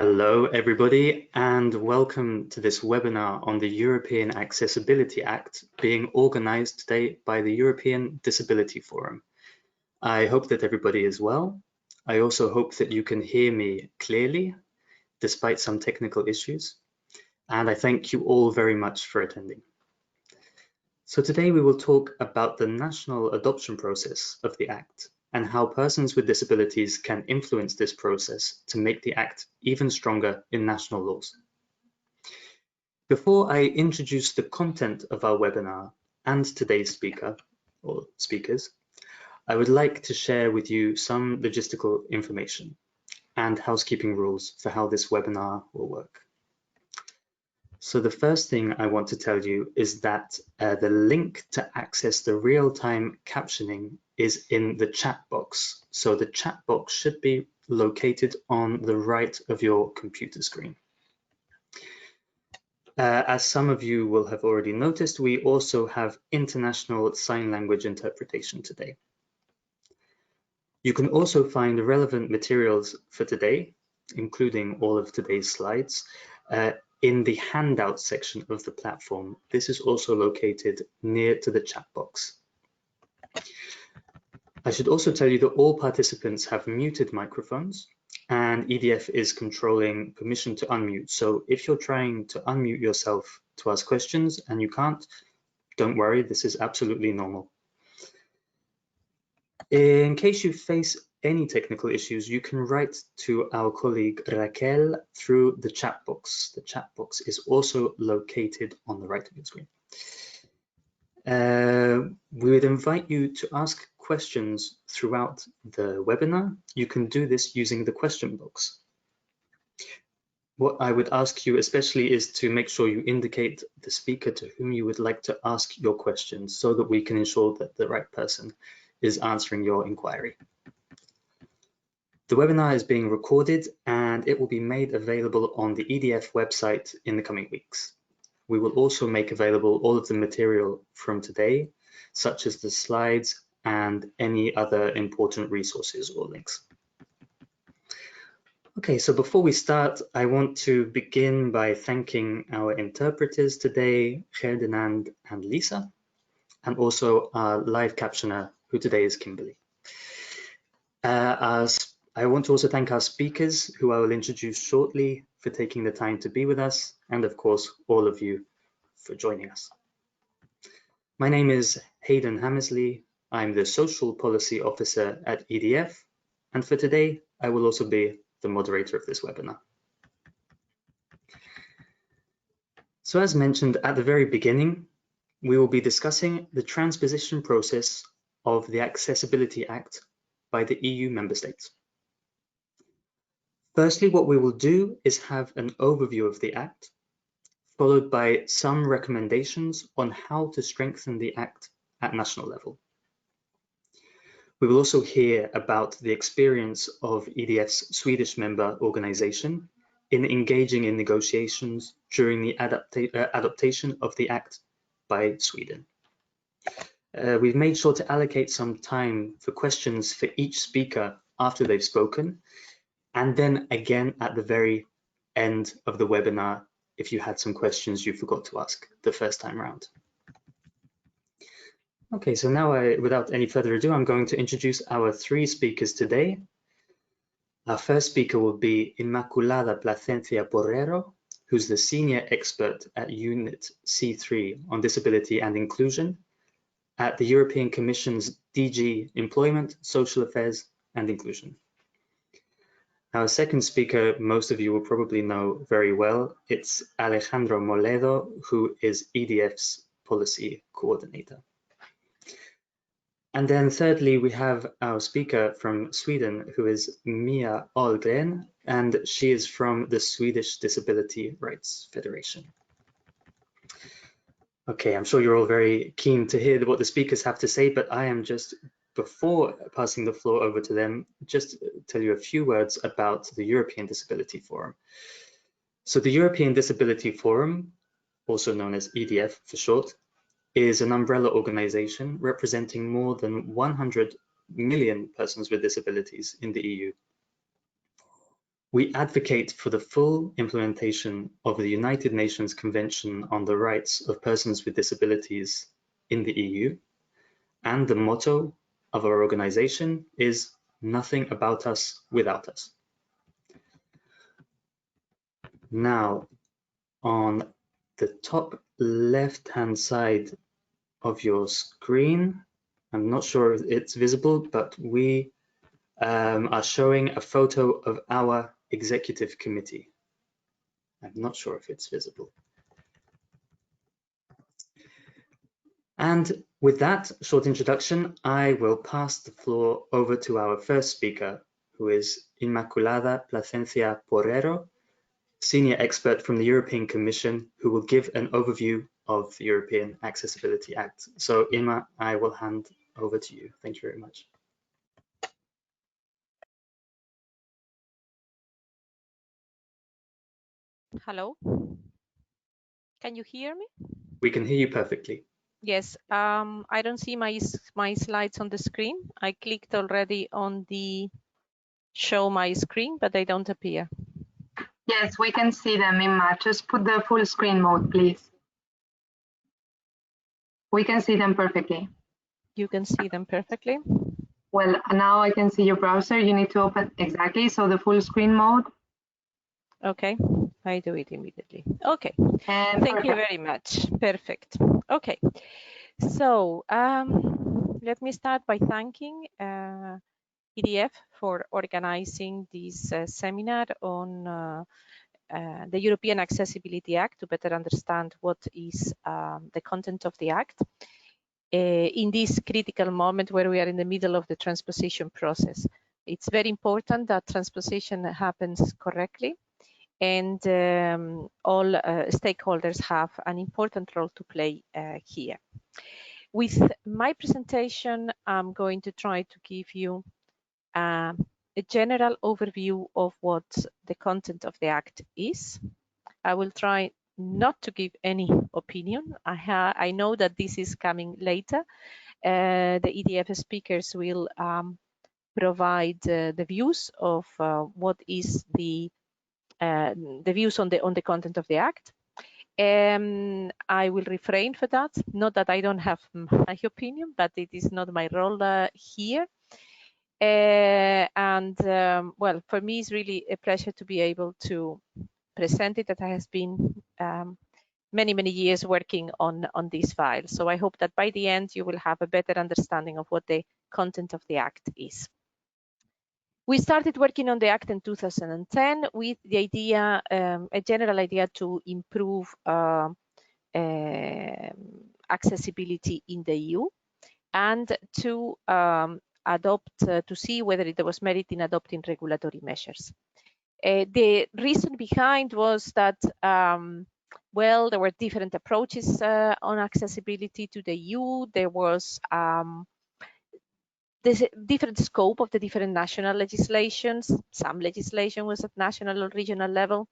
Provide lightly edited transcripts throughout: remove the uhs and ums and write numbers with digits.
Hello, everybody, and welcome to this webinar on the European Accessibility Act being organized today by the European Disability Forum. I hope that everybody is well. I also hope that you can hear me clearly, despite some technical issues. And I thank you all very much for attending. So today we will talk about the national adoption process of the Act and how persons with disabilities can influence this process to make the Act even stronger in national laws. Before I introduce the content of our webinar and today's speaker or speakers, I would like to share with you some logistical information and housekeeping rules for how this webinar will work. So the first thing I want to tell you is that the link to access the real-time captioning is in the chat box. So the chat box should be located on the right of your computer screen. As some of you will have already noticed, we also have international sign language interpretation today. You can also find relevant materials for today, including all of today's slides, in the handout section of the platform. This is also located near to the chat box. I should also tell you that all participants have muted microphones and EDF is controlling permission to unmute. So if you're trying to unmute yourself to ask questions and you can't, don't worry, this is absolutely normal. In case you face any technical issues, you can write to our colleague Raquel through the chat box. The chat box is also located on the right of your screen. We would invite you to ask questions throughout the webinar. You can do this using the question box. What I would ask you especially is to make sure you indicate the speaker to whom you would like to ask your questions so that we can ensure that the right person is answering your inquiry. The webinar is being recorded and it will be made available on the EDF website in the coming weeks. We will also make available all of the material from today, such as the slides and any other important resources or links. Okay, so before we start, I want to begin by thanking our interpreters today, Ferdinand and Lisa, and also our live captioner, who today is Kimberly. I want to also thank our speakers, who I will introduce shortly, for taking the time to be with us, and of course, all of you for joining us. My name is Haydn Hammersley. I'm the Social Policy Officer at EDF, and for today, I will also be the moderator of this webinar. So as mentioned at the very beginning, we will be discussing the transposition process of the Accessibility Act by the EU member states. Firstly, what we will do is have an overview of the Act, followed by some recommendations on how to strengthen the Act at national level. We will also hear about the experience of EDF's Swedish member organization in engaging in negotiations during the adaptation of the Act by Sweden. We've made sure to allocate some time for questions for each speaker after they've spoken, and then again at the very end of the webinar if you had some questions you forgot to ask the first time around. Okay, so now without any further ado, I'm going to introduce our three speakers today. Our first speaker will be Inmaculada Placencia Porrero, who's the senior expert at Unit C3 on disability and inclusion at the European Commission's DG Employment, Social Affairs and Inclusion. Our second speaker, most of you will probably know very well. It's Alejandro Moledo, who is EDF's policy coordinator. And then thirdly, we have our speaker from Sweden, who is Mia Ahlgren, and she is from the Swedish Disability Rights Federation. Okay, I'm sure you're all very keen to hear what the speakers have to say, but I am just, before passing the floor over to them, just tell you a few words about the European Disability Forum. So the European Disability Forum, also known as EDF for short, is an umbrella organization representing more than 100 million persons with disabilities in the EU. We advocate for the full implementation of the United Nations Convention on the Rights of Persons with Disabilities in the EU, and the motto of our organization is "Nothing about us without us." Now, on the top left-hand side of your screen, I'm not sure if it's visible, but we are showing a photo of our executive committee. I'm not sure if it's visible. And with that short introduction, I will pass the floor over to our first speaker, who is Inmaculada Placencia Porrero, senior expert from the European Commission, who will give an overview of the European Accessibility Act. So Inma, I will hand over to you. Thank you very much. Hello, can you hear me? We can hear you perfectly. Yes, I don't see my slides on the screen. I clicked already on the show my screen, but they don't appear. Yes, we can see them, Imma. Just put the full screen mode, please. We can see them perfectly. You can see them perfectly. Well, now I can see your browser. You need to open exactly, so the full screen mode. Okay, I do it immediately. Okay, and thank you very much. Perfect. Okay, so let me start by thanking EDF for organizing this seminar on the European Accessibility Act to better understand what is the content of the Act in this critical moment where we are in the middle of the transposition process. It's very important that transposition happens correctly, and all stakeholders have an important role to play here. With my presentation, I'm going to try to give you a general overview of what the content of the Act is. I will try not to give any opinion. I know that this is coming later. The EDF speakers will provide the views of what is the views on the content of the Act. I will refrain for that. Not that I don't have my opinion, but it is not my role here. Well, for me, it's really a pleasure to be able to present it. That I has been many years working on this file. So I hope that by the end you will have a better understanding of what the content of the Act is. We started working on the Act in 2010 with the idea, a general idea to improve accessibility in the EU and to to see whether there was merit in adopting regulatory measures. The reason behind was that, well, there were different approaches on accessibility to the EU. There was the different scope of the different national legislations. Some legislation was at national or regional level,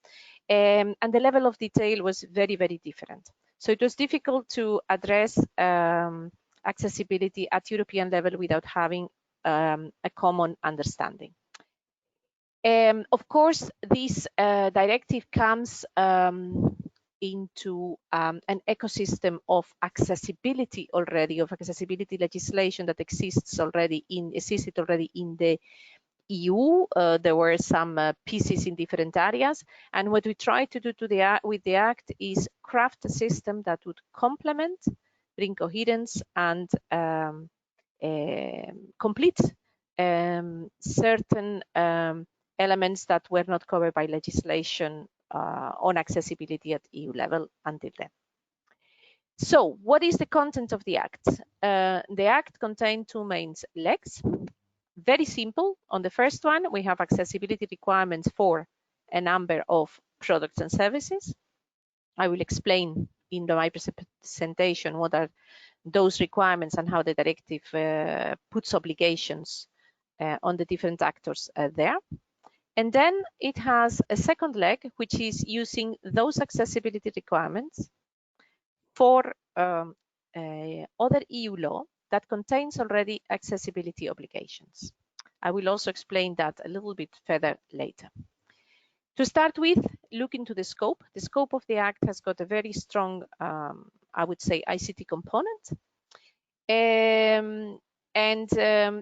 and the level of detail was very different. So it was difficult to address accessibility at European level without having a common understanding. Of course, this directive comes into an ecosystem of accessibility already, of accessibility legislation that existed already in the EU. There were some pieces in different areas, and what we try to do with the Act is craft a system that would complement, bring coherence, and complete certain elements that were not covered by legislation on accessibility at EU level until then. So what is the content of the Act? The Act contains two main legs. Very simple. On the first one, we have accessibility requirements for a number of products and services. I will explain in my presentation what are those requirements and how the directive puts obligations on the different actors there. And then it has a second leg, which is using those accessibility requirements for other EU law that contains already accessibility obligations. I will also explain that a little bit further later. To start with, look into the scope. The scope of the Act has got a very strong, I would say, ICT component, and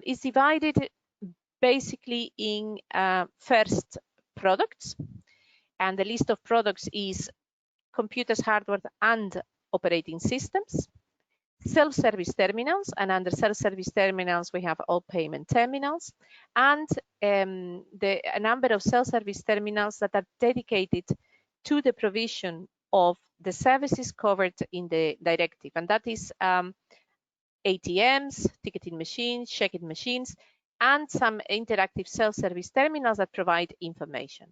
is divided basically in first products, and the list of products is computers, hardware, and operating systems. Self-service terminals, and under self-service terminals we have all payment terminals, and a number of self-service terminals that are dedicated to the provision of the services covered in the directive, and that is ATMs, ticketing machines, check-in machines, and some interactive self-service terminals that provide information.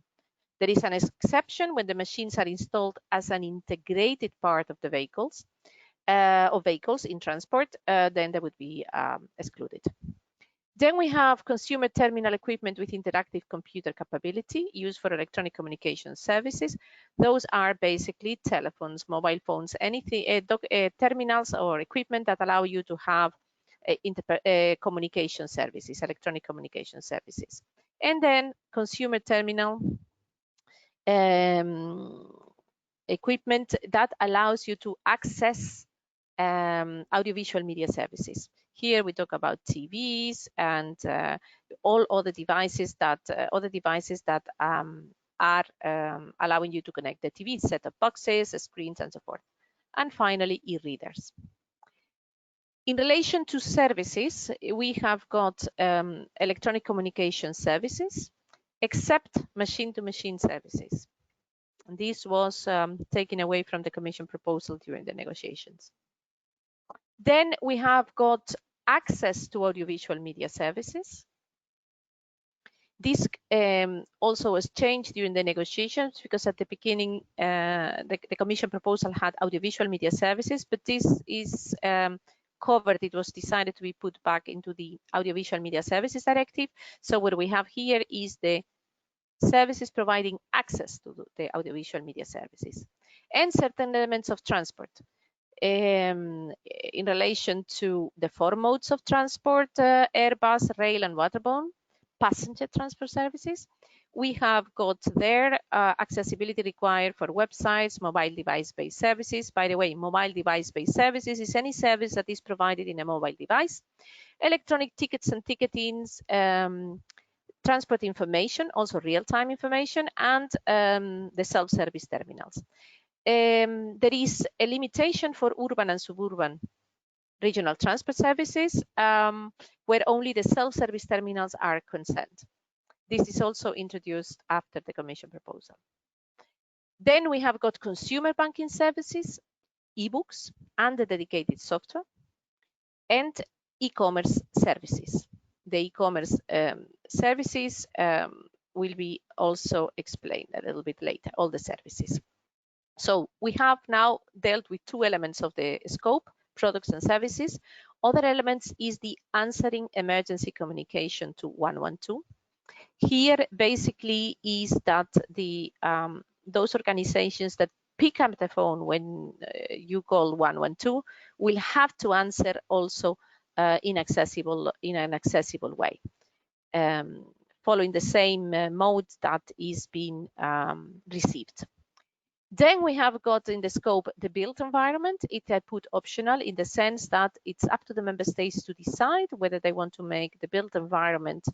There is an exception when the machines are installed as an integrated part of the vehicles, in transport, then they would be excluded. Then we have consumer terminal equipment with interactive computer capability used for electronic communication services. Those are basically telephones, mobile phones, anything, terminals or equipment that allow you to have communication services, electronic communication services. And then consumer terminal equipment that allows you to access audiovisual media services. Here we talk about TVs and all other devices that are allowing you to connect the TV, set-top boxes, screens, and so forth. And finally, e-readers. In relation to services, we have got electronic communication services, except machine-to-machine services. And this was taken away from the Commission proposal during the negotiations. Then we have got access to audiovisual media services. This also was changed during the negotiations, because at the beginning the Commission proposal had audiovisual media services, but this is covered. It was decided to be put back into the Audiovisual Media Services Directive. So what we have here is the services providing access to the audiovisual media services and certain elements of transport. In relation to the four modes of transport, air, bus, rail, and waterborne passenger transport services, we have got there accessibility required for websites, mobile device-based services. By the way, mobile device-based services is any service that is provided in a mobile device, electronic tickets and ticketings, transport information, also real-time information, and the self-service terminals. There is a limitation for urban and suburban regional transport services, where only the self-service terminals are concerned. This is also introduced after the Commission proposal. Then we have got consumer banking services, e-books, and the dedicated software, and e-commerce services. The e-commerce services will be also explained a little bit later, all the services. So we have now dealt with two elements of the scope, products and services. Other elements is the answering emergency communication to 112. Here basically is that the those organizations that pick up the phone when you call 112 will have to answer also in an accessible way, following the same mode that is being received. Then we have got in the scope the built environment. It I put optional in the sense that it's up to the member states to decide whether they want to make the built environment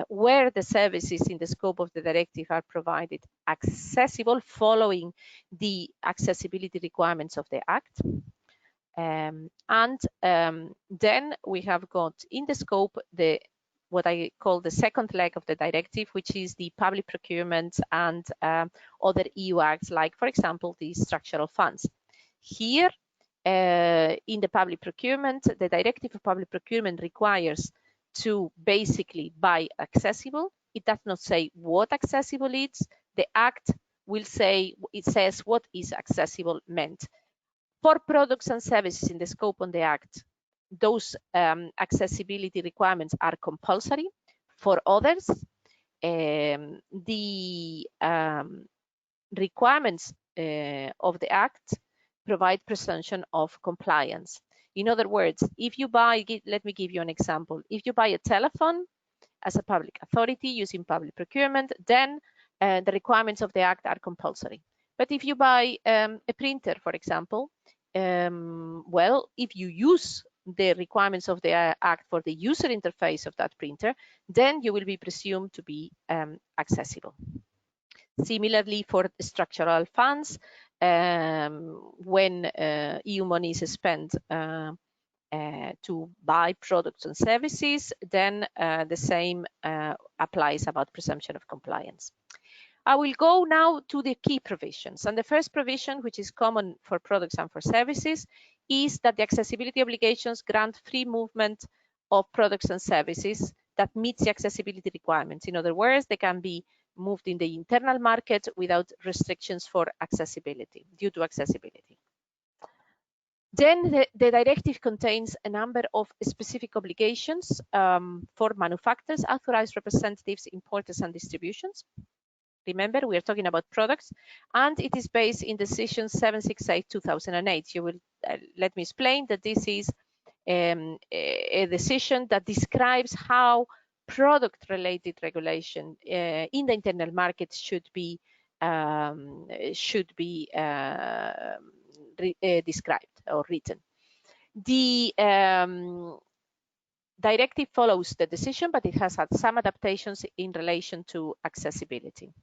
where the services in the scope of the directive are provided accessible following the accessibility requirements of the Act. Then we have got in the scope what I call the second leg of the directive, which is the public procurement and other EU acts, like, for example, the structural funds. Here, in the public procurement, the directive of public procurement requires to basically buy accessible. It does not say what accessible is. The Act will say, it says what is accessible meant. For products and services in the scope on the Act, those accessibility requirements are compulsory. For others, the requirements of the Act provide presumption of compliance. In other words, if you buy, let me give you an example. If you buy a telephone as a public authority using public procurement, then the requirements of the Act are compulsory. But if you buy a printer, for example, well, if you use the requirements of the Act for the user interface of that printer, then you will be presumed to be accessible. Similarly, for structural funds, when EU money is spent to buy products and services, then the same applies about presumption of compliance. I will go now to the key provisions. And the first provision, which is common for products and for services, is that the accessibility obligations grant free movement of products and services that meets the accessibility requirements. In other words, they can be moved in the internal market without restrictions for accessibility, due to accessibility. Then the directive contains a number of specific obligations for manufacturers, authorized representatives, importers, and distributions. Remember, we are talking about products, and it is based in Decision 768/2008. You will let me explain that this is a decision that describes how product-related regulation in the internal market should be described or written. The directive follows the decision, but it has had some adaptations in relation to accessibility.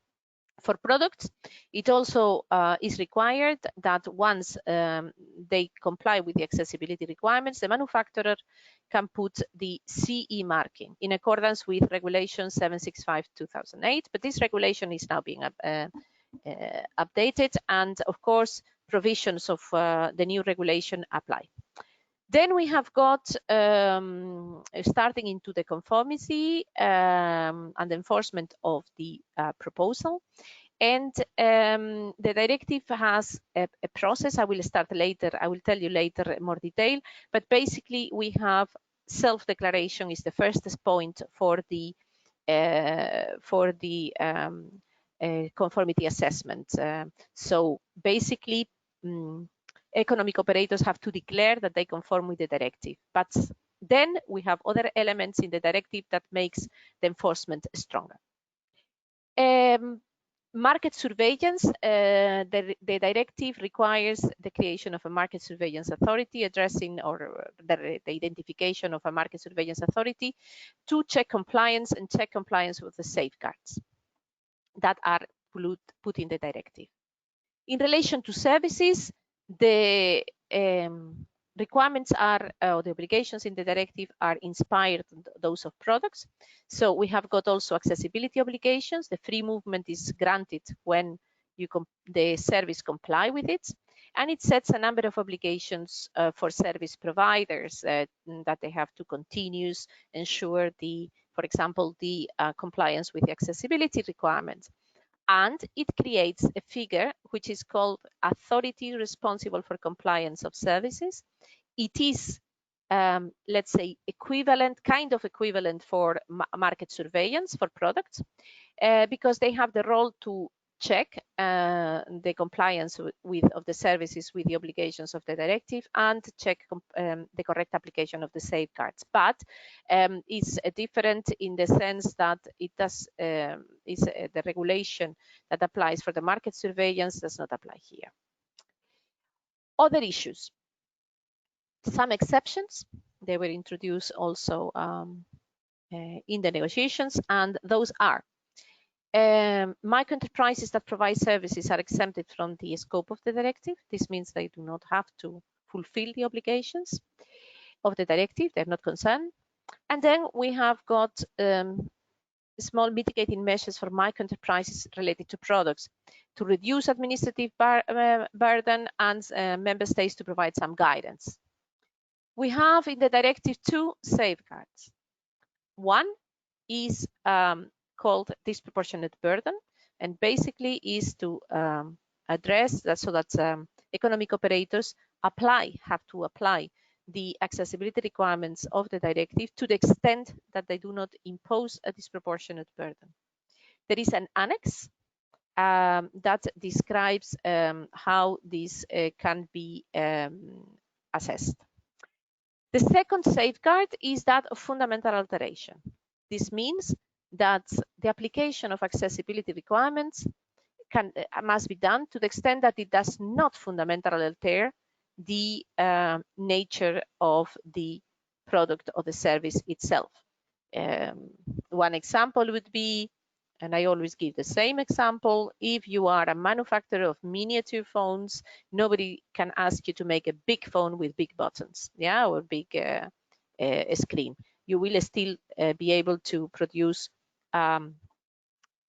For products, it also is required that once they comply with the accessibility requirements, the manufacturer can put the CE marking in accordance with Regulation 765/2008. But this regulation is now being updated, and of course, provisions of the new regulation apply. Then we have got, starting into the conformity and enforcement of the proposal. And the directive has a process. I will start later. I will tell you later more detail. But basically, we have self-declaration is the first point for the conformity assessment. So basically, economic operators have to declare that they conform with the directive. But then we have other elements in the directive that makes the enforcement stronger. Market surveillance, the directive requires the creation of a market surveillance authority addressing or the identification of a market surveillance authority to check compliance and check compliance with the safeguards that are put in the directive. In relation to services, the requirements are, or the obligations in the directive are inspired those of products. So we have got also accessibility obligations. The free movement is granted when the service comply with it. And it sets a number of obligations for service providers that they have to continuously ensure for example, the compliance with the accessibility requirements. And it creates a figure which is called authority responsible for compliance of services. It is, let's say, kind of equivalent for market surveillance for products, because they have the role to check the compliance of the services with the obligations of the directive and check the correct application of the safeguards. But it's different in the sense that it does the regulation that applies for the market surveillance does not apply here. Other issues. Some exceptions, they were introduced also in the negotiations, and those are microenterprises that provide services are exempted from the scope of the directive. This means they do not have to fulfill the obligations of the directive. They're not concerned. And then we have got small mitigating measures for microenterprises related to products to reduce administrative burden and member states to provide some guidance. We have in the directive two safeguards. One is called disproportionate burden, and basically is to address that so that economic operators have to apply the accessibility requirements of the directive to the extent that they do not impose a disproportionate burden. There is an annex that describes how this can be assessed. The second safeguard is that of fundamental alteration. This means that the application of accessibility requirements must be done to the extent that it does not fundamentally alter the nature of the product or the service itself. One example would be, and I always give the same example, if you are a manufacturer of miniature phones, nobody can ask you to make a big phone with big buttons, yeah, or big screen. You will still be able to produce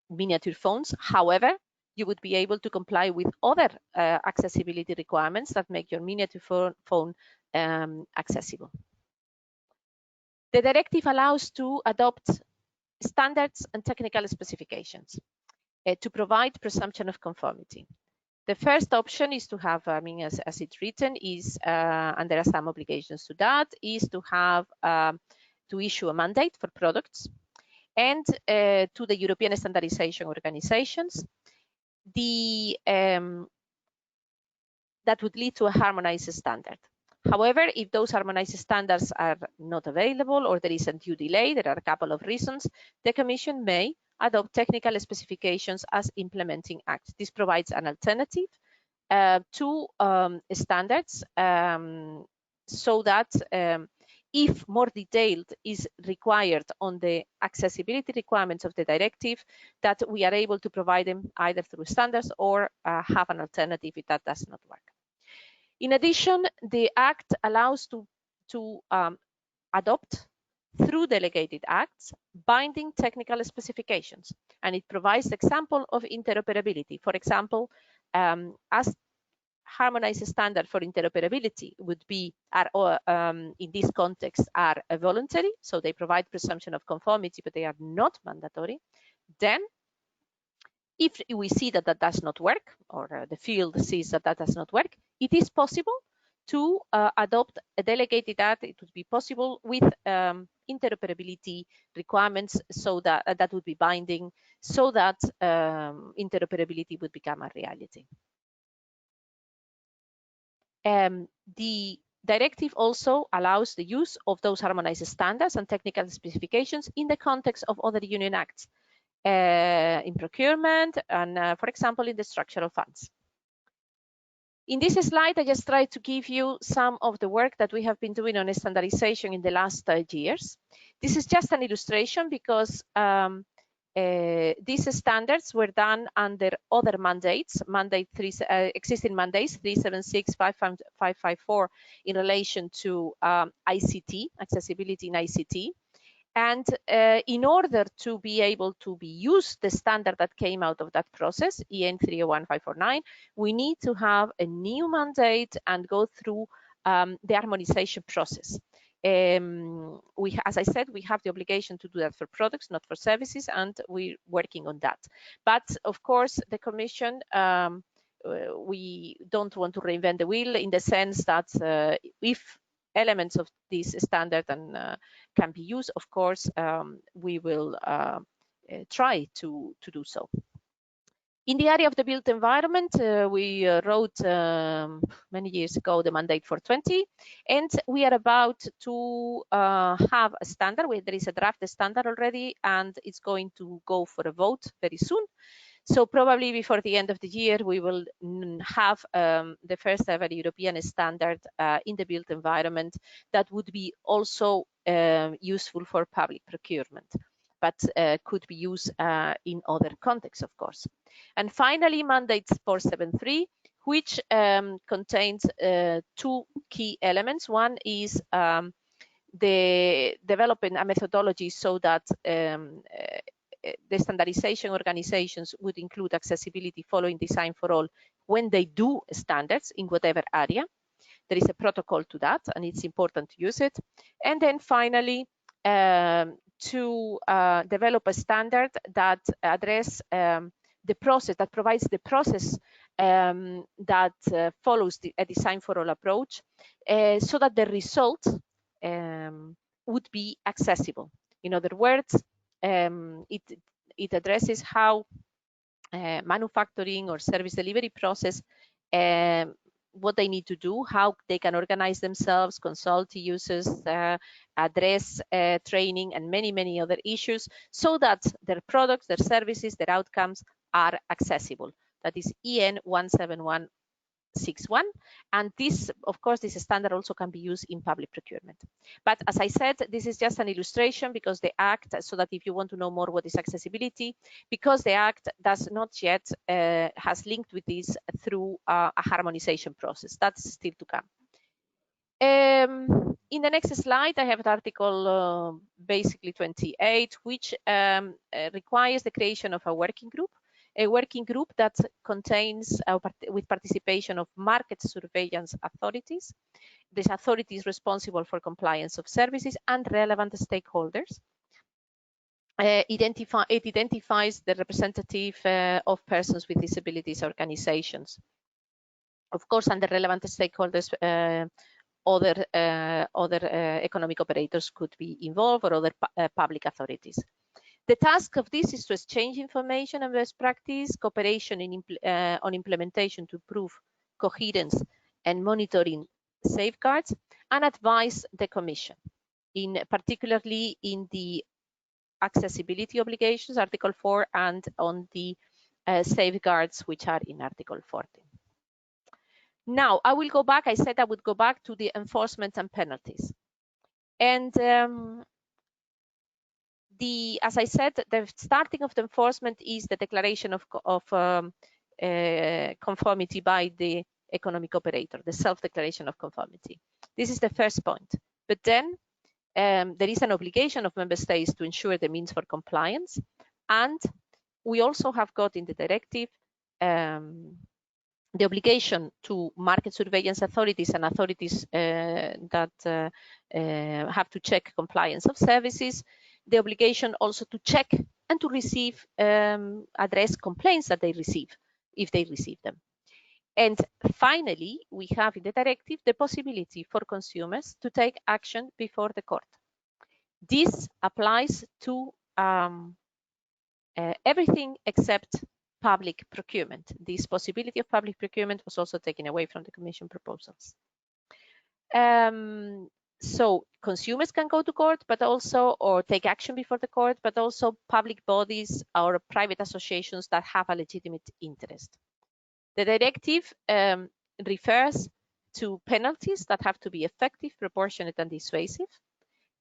miniature phones. However, you would be able to comply with other accessibility requirements that make your miniature phone accessible. The directive allows to adopt standards and technical specifications to provide presumption of conformity. The first option is to have, I mean, as it's written, is, and there are some obligations to that, is to have to issue a mandate for products and to the European standardization organizations. That would lead to a harmonized standard. However, if those harmonized standards are not available or there is a due delay, there are a couple of reasons, the Commission may adopt technical specifications as implementing acts. This provides an alternative to standards so that if more detailed is required on the accessibility requirements of the directive, that we are able to provide them either through standards or have an alternative if that does not work. In addition, the Act allows to adopt through delegated acts binding technical specifications, and it provides example of interoperability. For example, as harmonized standard for interoperability would be, in this context, are voluntary, so they provide presumption of conformity, but they are not mandatory. Then, if we see that that does not work, or the field sees that that does not work, it is possible to adopt a delegated act. It would be possible with interoperability requirements, so that that would be binding, so that interoperability would become a reality. The directive also allows the use of those harmonized standards and technical specifications in the context of other union acts, in procurement and, for example, in the structural funds. In this slide, I just tried to give you some of the work that we have been doing on standardization in the last years. This is just an illustration because these standards were done under other mandates, existing mandates 376, 554 in relation to ICT, accessibility in ICT. And in order to be able to use the standard that came out of that process, EN 301549, we need to have a new mandate and go through the harmonization process. As I said, we have the obligation to do that for products, not for services, and we're working on that. But of course, the Commission, we don't want to reinvent the wheel, in the sense that if elements of this standard and can be used, of course, we will try to do so. In the area of the built environment, we wrote many years ago the mandate for 20, and we are about to have a standard. There is a draft standard already, and it's going to go for a vote very soon. So probably before the end of the year, we will have the first ever European standard in the built environment that would be also useful for public procurement, but could be used in other contexts, of course. And finally, mandate 473, which contains two key elements. One is the developing a methodology so that the standardization organizations would include accessibility following design for all when they do standards in whatever area. There is a protocol to that, and it's important to use it. And then finally, to develop a standard that address the process, that provides the process that follows a design for all approach, so that the result would be accessible. In other words, it addresses how manufacturing or service delivery process what they need to do, how they can organize themselves, consult users, address training, and many other issues, so that their products, their services, their outcomes are accessible. That is EN 17161, and this, of course, this standard also can be used in public procurement. But as I said, this is just an illustration, because the Act, so that if you want to know more what is accessibility, because the Act does not yet has linked with this through a harmonization process. That's still to come. In the next slide, I have an article basically 28, which requires the creation of a working group that contains with participation of market surveillance authorities. These authorities responsible for compliance of services and relevant stakeholders. It identifies the representative of persons with disabilities organizations. Of course, and the relevant stakeholders, other economic operators could be involved, or other public authorities. The task of this is to exchange information and best practice, cooperation on implementation to improve coherence and monitoring safeguards, and advise the Commission, particularly in the accessibility obligations, Article 4, and on the safeguards, which are in Article 14. Now, I will go back. I said I would go back to the enforcement and penalties. And as I said, the starting of the enforcement is the declaration of conformity by the economic operator, the self-declaration of conformity. This is the first point. But then there is an obligation of member states to ensure the means for compliance. And we also have got in the directive the obligation to market surveillance authorities and authorities that have to check compliance of services, the obligation also to check and to receive, address complaints that they receive, if they receive them. And finally, we have in the directive the possibility for consumers to take action before the court. This applies to everything except public procurement. This possibility of public procurement was also taken away from the Commission proposals. So consumers can go to court, but also, or take action before the court, but also public bodies or private associations that have a legitimate interest. The directive refers to penalties that have to be effective, proportionate, and dissuasive.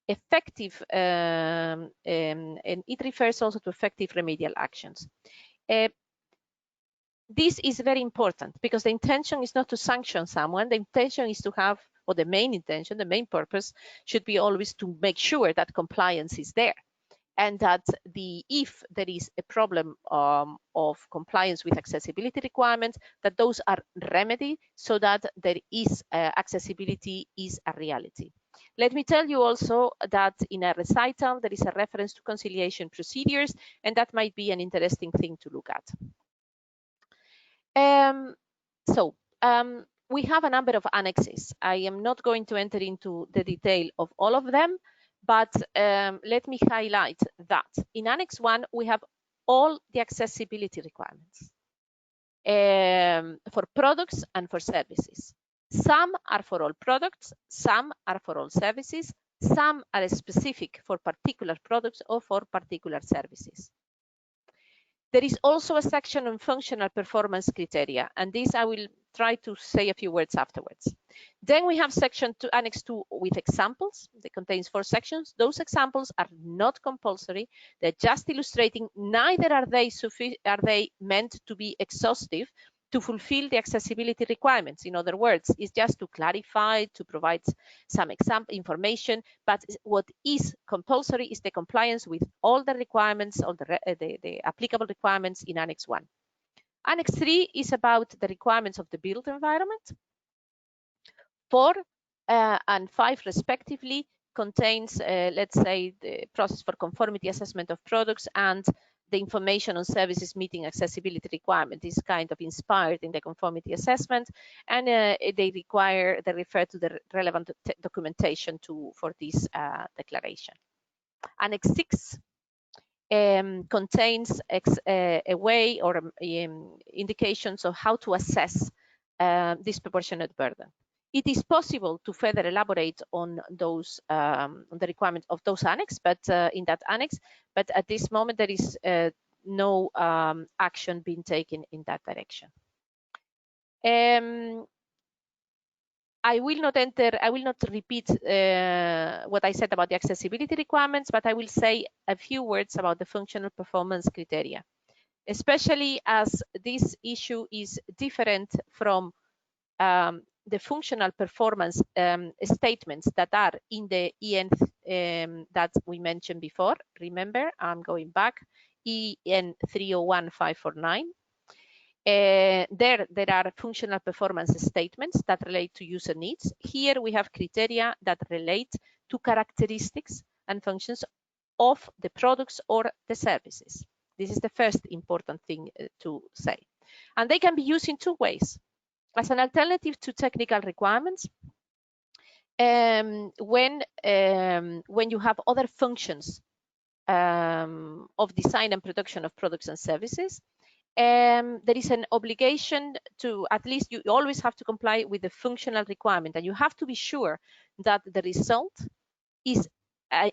Effective, and it refers also to effective remedial actions. This is very important, because the intention is not to sanction someone. The intention is to have, or the main intention, the main purpose should be always to make sure that compliance is there, and that if there is a problem of compliance with accessibility requirements, that those are remedied so that there is accessibility is a reality. Let me tell you also that in a recital, there is a reference to conciliation procedures, and that might be an interesting thing to look at. We have a number of annexes. I am not going to enter into the detail of all of them, but let me highlight that in Annex 1, we have all the accessibility requirements for products and for services. Some are for all products, some are for all services, some are specific for particular products or for particular services. There is also a section on functional performance criteria, and this I will try to say a few words afterwards. Then we have section 2, Annex 2, with examples. It contains 4 sections. Those examples are not compulsory. They're just illustrating. Neither are they meant to be exhaustive to fulfill the accessibility requirements. In other words, it's just to clarify, to provide some example information, but what is compulsory is the compliance with all the requirements, all the applicable requirements in Annex 1. Annex 3 is about the requirements of the built environment. 4 and 5 respectively contains, let's say, the process for conformity assessment of products and the information on services meeting accessibility requirement is kind of inspired in the conformity assessment, and they refer to the relevant documentation for this declaration. Annex 6 contains a way or indications of how to assess disproportionate burden. It is possible to further elaborate on those on the requirements of those annex, but in that annex. But at this moment, there is no action being taken in that direction. I will not repeat what I said about the accessibility requirements, but I will say a few words about the functional performance criteria, especially as this issue is different from the functional performance statements that are in the EN that we mentioned before. Remember, I'm going back, EN 301549. There are functional performance statements that relate to user needs. Here we have criteria that relate to characteristics and functions of the products or the services. This is the first important thing to say. And they can be used in two ways. As an alternative to technical requirements, when you have other functions of design and production of products and services, there is an obligation to, at least you always have to comply with the functional requirement, and you have to be sure that the result is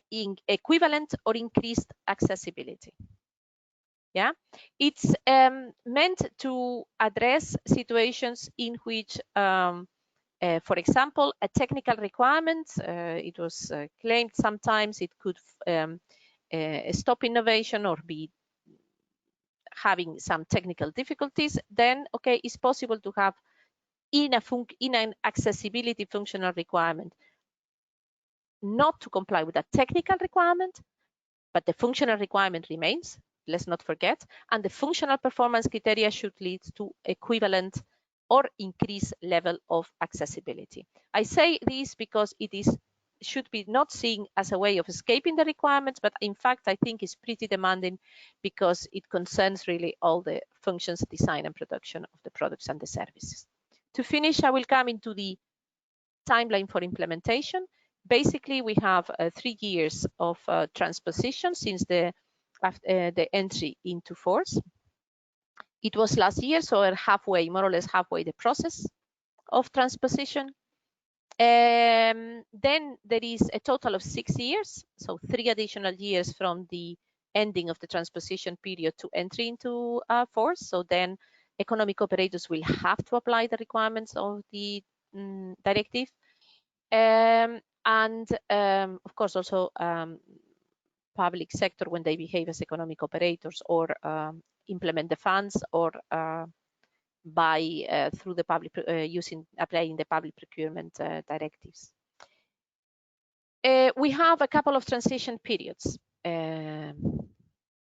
in equivalent or increased accessibility. Yeah, it's meant to address situations in which, for example, a technical requirement, it was claimed sometimes it could stop innovation or be having some technical difficulties. Then, okay, it's possible to have in an accessibility functional requirement not to comply with a technical requirement, but the functional requirement remains. Let's not forget, and the functional performance criteria should lead to equivalent or increased level of accessibility. I say this because it should be not seen as a way of escaping the requirements, but in fact, I think it's pretty demanding because it concerns really all the functions, design and production of the products and the services. To finish, I will come into the timeline for implementation. Basically, we have 3 years of transposition since the entry into force. It was last year, so we're halfway, more or less halfway the process of transposition. Then there is a total of 6 years, so 3 additional years from the ending of the transposition period to entry into force. So then economic operators will have to apply the requirements of the directive. And of course, also public sector when they behave as economic operators or implement the funds or by through the public applying the public procurement directives. We have a couple of transition periods.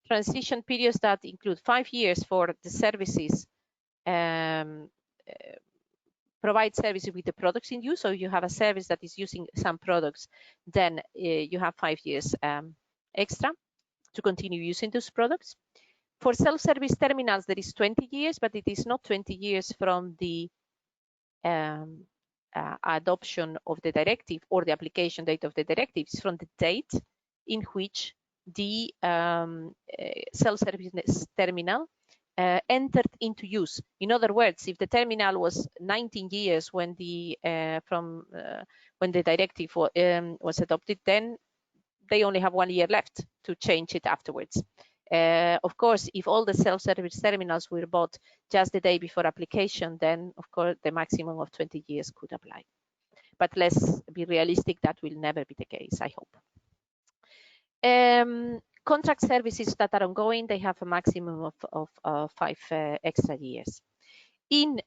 Transition periods that include 5 years for the services, provide services with the products in use. So you have a service that is using some products, then you have 5 years extra to continue using those products. For self-service terminals, there is 20 years, but it is not 20 years from the adoption of the directive or the application date of the directive. It's from the date in which the self-service terminal entered into use. In other words, if the terminal was 19 years when the when the directive was adopted, then they only have 1 year left to change it afterwards. Of course, if all the self-service terminals were bought just the day before application, then of course the maximum of 20 years could apply. But let's be realistic, that will never be the case, I hope. Contract services that are ongoing, they have a maximum of 5 extra years. In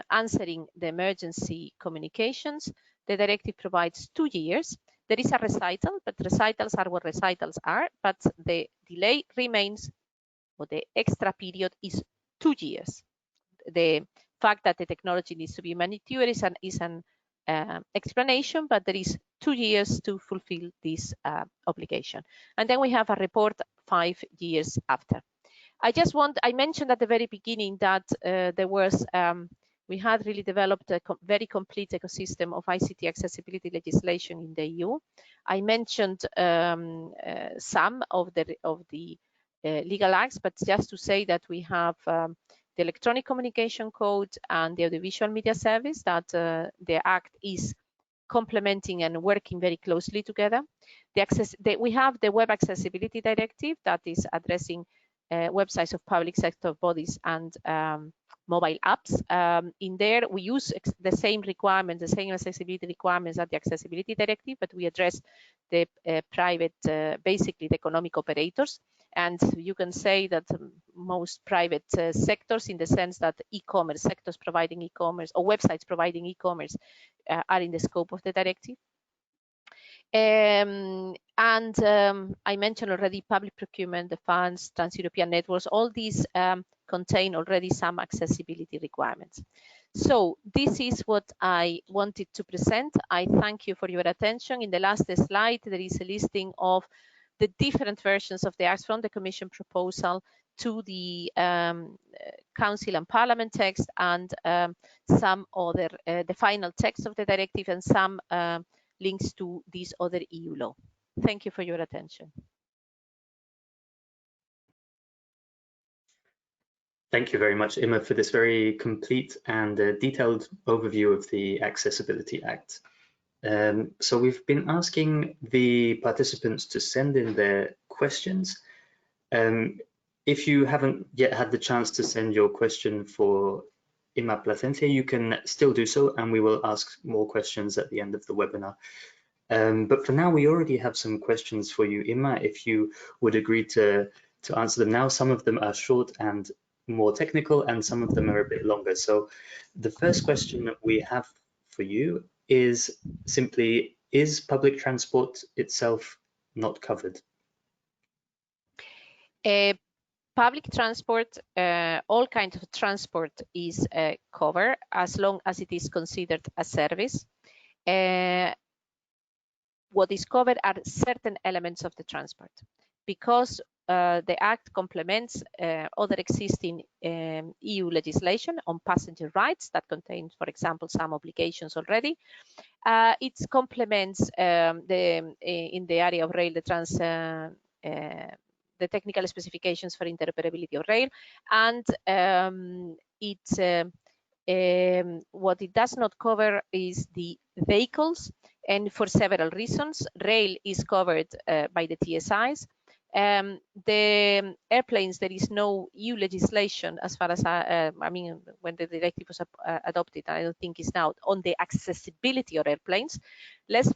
answering the emergency communications, the directive provides 2 years. There is a recital, but recitals are what recitals are, but the delay remains, or the extra period is 2 years. The fact that the technology needs to be manufactured is an explanation, but there is 2 years to fulfill this obligation. And then we have a report 5 years after. I mentioned at the very beginning that we had really developed a very complete ecosystem of ICT accessibility legislation in the EU. I mentioned some of the legal acts, but just to say that we have the Electronic Communication Code and the Audiovisual Media Service, that the Act is complementing and working very closely together. We have the Web Accessibility Directive that is addressing websites of public sector bodies and mobile apps. In there, we use the same requirements, the same accessibility requirements as the Accessibility Directive, but we address the private, basically the economic operators. And you can say that most private sectors, in the sense that e-commerce sectors providing e-commerce or websites providing e-commerce are in the scope of the directive. I mentioned already public procurement, the funds, trans-European networks, all these contain already some accessibility requirements. So this is what I wanted to present. I thank you for your attention. In the last slide, there is a listing of the different versions of the acts, from the Commission proposal to the Council and Parliament text, and some other, the final text of the directive, and some links to this other EU law. Thank you for your attention. Thank you very much, Emma, for this very complete and detailed overview of the Accessibility Act. So we've been asking the participants to send in their questions. If you haven't yet had the chance to send your question for Inma Placencia, you can still do so, and we will ask more questions at the end of the webinar. But for now, we already have some questions for you, Inma, if you would agree to answer them now. Some of them are short and more technical, and some of them are a bit longer. So the first question that we have for you is simply, is public transport itself not covered? Public transport, all kinds of transport is covered as long as it is considered a service. What is covered are certain elements of the transport, because the Act complements other existing EU legislation on passenger rights that contains, for example, some obligations already. It complements in the area of rail, the technical specifications for interoperability of rail, and what it does not cover is the vehicles, and for several reasons. Rail is covered by the TSIs. The airplanes, there is no EU legislation as far as I mean, when the directive was adopted, I don't think it's now, on the accessibility of airplanes. Let's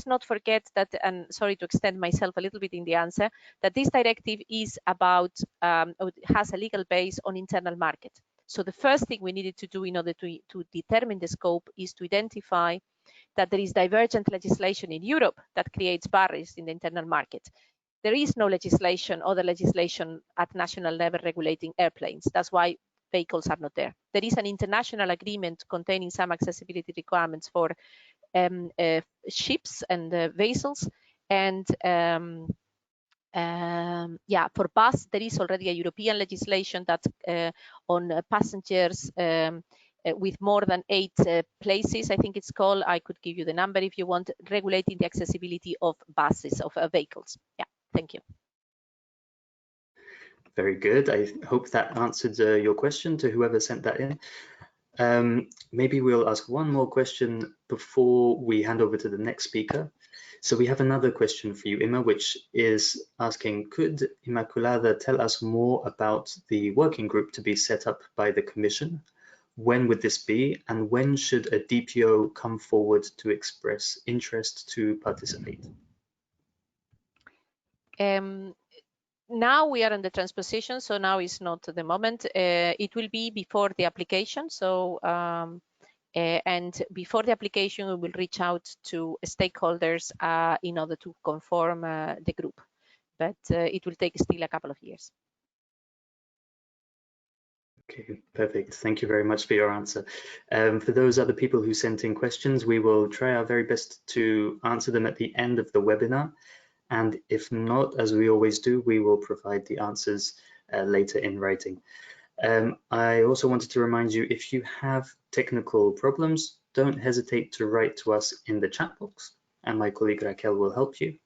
not forget that, and sorry to extend myself a little bit in the answer, that this directive is about, has a legal base on internal market. So the first thing we needed to do in order to determine the scope is to identify that there is divergent legislation in Europe that creates barriers in the internal market. There is no legislation, other legislation at national level regulating airplanes. That's why vehicles are not there. There is an international agreement containing some accessibility requirements for ships and vessels, and yeah, for bus, there is already a European legislation that on passengers with more than 8 places, I think it's called. I could give you the number if you want, regulating the accessibility of buses, of vehicles. Yeah, thank you. Very good. I hope that answered your question to whoever sent that in. Maybe we'll ask one more question before we hand over to the next speaker. So we have another question for you, Emma, which is asking, could Inmaculada tell us more about the working group to be set up by the Commission? When would this be, and when should a DPO come forward to express interest to participate? Now we are in the transposition, so now is not the moment. It will be before the application. So and before the application, we will reach out to stakeholders in order to conform the group, but it will take still a couple of years. Okay, perfect. Thank you very much for your answer. For those other people who sent in questions, we will try our very best to answer them at the end of the webinar. And if not, as we always do, we will provide the answers later in writing. I also wanted to remind you, if you have technical problems, don't hesitate to write to us in the chat box, and my colleague Raquel will help you.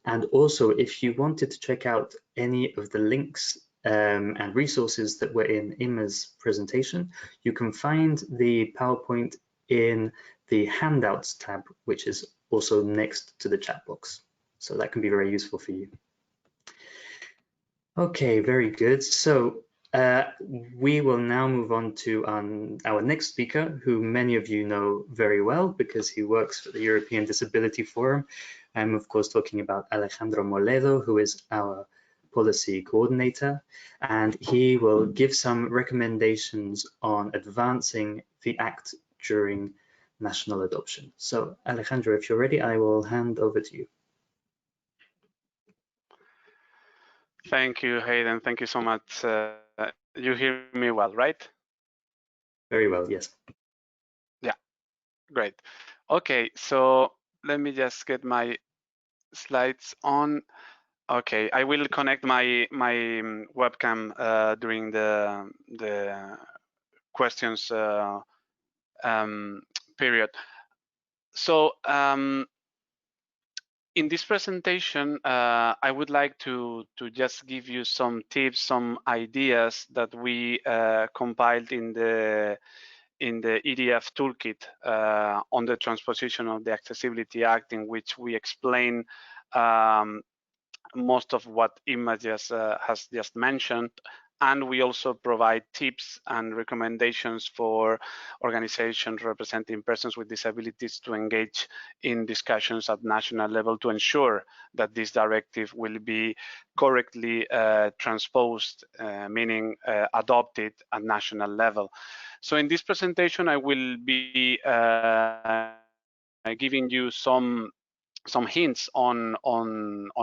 And also, if you wanted to check out any of the links and resources that were in Imma's presentation, you can find the PowerPoint in the Handouts tab, which is also next to the chat box. So that can be very useful for you. Okay, very good. So we will now move on to our next speaker, who many of you know very well because he works for the European Disability Forum. I'm of course talking about Alejandro Moledo, who is our policy coordinator, and he will give some recommendations on advancing the Act during national adoption. So Alejandro, if you're ready, I will hand over to you. Thank you, Haydn. Thank you so much. You hear me well, right? Very well, yes. Yeah, great. Okay, so let me just get my slides on. Okay, I will connect my webcam during the questions period. So in this presentation, I would like to just give you some tips, some ideas that we compiled in the EDF toolkit on the transposition of the Accessibility Act, in which we explain most of what Imma has just mentioned. And we also provide tips and recommendations for organizations representing persons with disabilities to engage in discussions at national level to ensure that this directive will be correctly transposed, meaning adopted at national level. So in this presentation, I will be giving you some hints on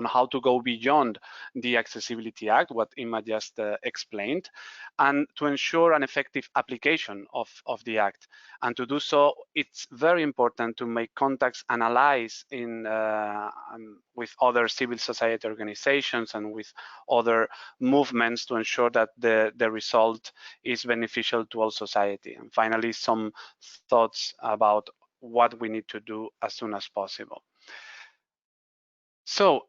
how to go beyond the Accessibility Act, what Imma just explained, and to ensure an effective application of the Act. And to do so, it's very important to make contacts and allies with other civil society organizations and with other movements to ensure that the result is beneficial to all society. And finally, some thoughts about what we need to do as soon as possible. So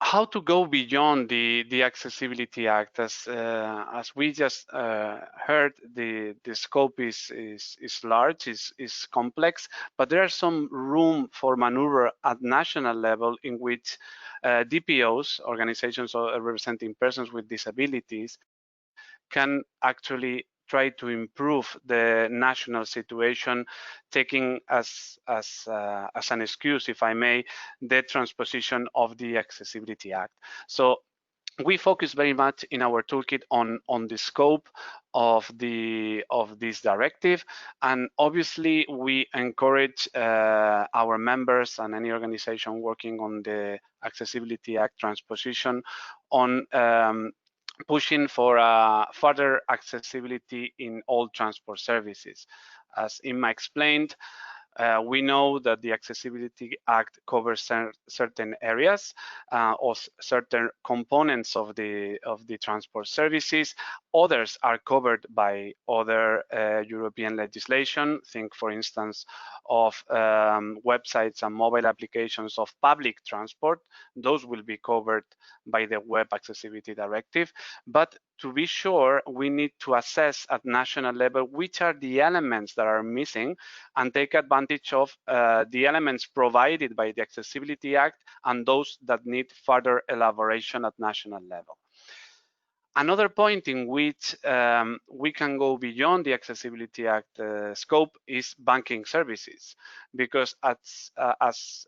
how to go beyond the Accessibility Act? As we just heard, the scope is large, is complex, but there are some room for maneuver at national level in which DPOs, organizations representing persons with disabilities, can actually try to improve the national situation, taking as an excuse, if I may, the transposition of the Accessibility Act. So we focus very much in our toolkit on the scope of this directive, and obviously we encourage our members and any organization working on the Accessibility Act transposition on pushing for further accessibility in all transport services. As Imma explained, we know that the Accessibility Act covers certain areas or certain components of the transport services. Others are covered by other European legislation. Think, for instance, of websites and mobile applications of public transport. Those will be covered by the Web Accessibility Directive. But to be sure, we need to assess at national level which are the elements that are missing and take advantage of the elements provided by the Accessibility Act and those that need further elaboration at national level. Another point in which we can go beyond the Accessibility Act scope is banking services, because as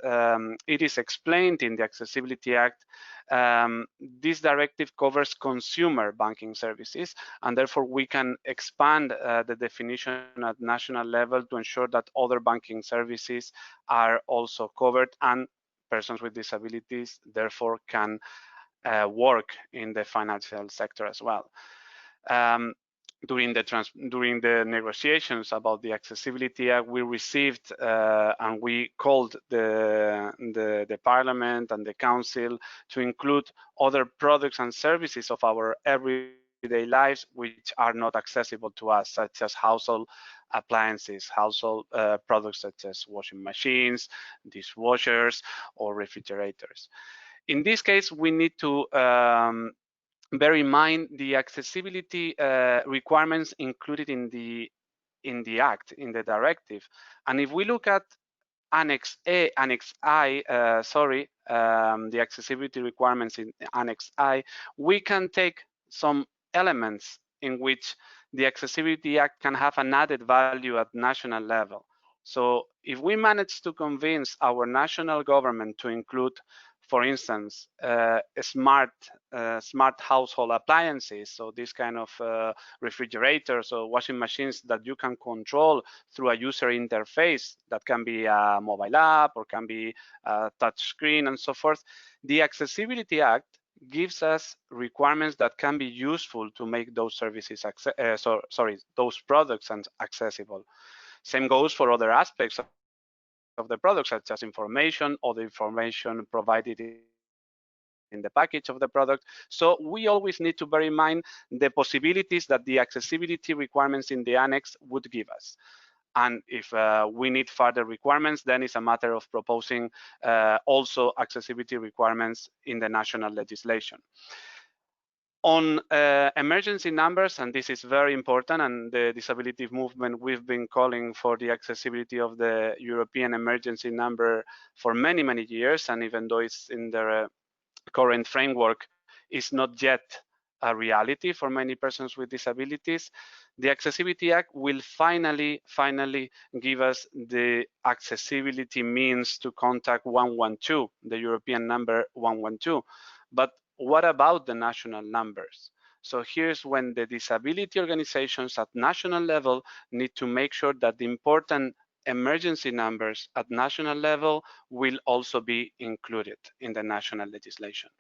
it is explained in the Accessibility Act, this directive covers consumer banking services, and therefore we can expand the definition at national level to ensure that other banking services are also covered, and persons with disabilities therefore can work in the financial sector as well. During the negotiations about the Accessibility Act, we received and we called the Parliament and the Council to include other products and services of our everyday lives which are not accessible to us, such as household appliances, household products such as washing machines, dishwashers, or refrigerators. In this case, we need to bear in mind the accessibility requirements included in the Act, in the directive. And if we look at Annex I, the accessibility requirements in Annex I, we can take some elements in which the Accessibility Act can have an added value at national level. So if we manage to convince our national government to include, for instance, smart household appliances, so this kind of refrigerators or washing machines that you can control through a user interface, that can be a mobile app or can be a touch screen and so forth, the Accessibility Act gives us requirements that can be useful to make those services, those products accessible. Same goes for other aspects of the product, such as information or the information provided in the package of the product. So we always need to bear in mind the possibilities that the accessibility requirements in the annex would give us. And if we need further requirements, then it's a matter of proposing also accessibility requirements in the national legislation. On emergency numbers, and this is very important, and the disability movement, we've been calling for the accessibility of the European emergency number for many, many years, and even though it's in the current framework, is not yet a reality for many persons with disabilities, the Accessibility Act will finally give us the accessibility means to contact 112, the European number 112. But what about the national numbers? So here's when the disability organizations at national level need to make sure that the important emergency numbers at national level will also be included in the national legislation.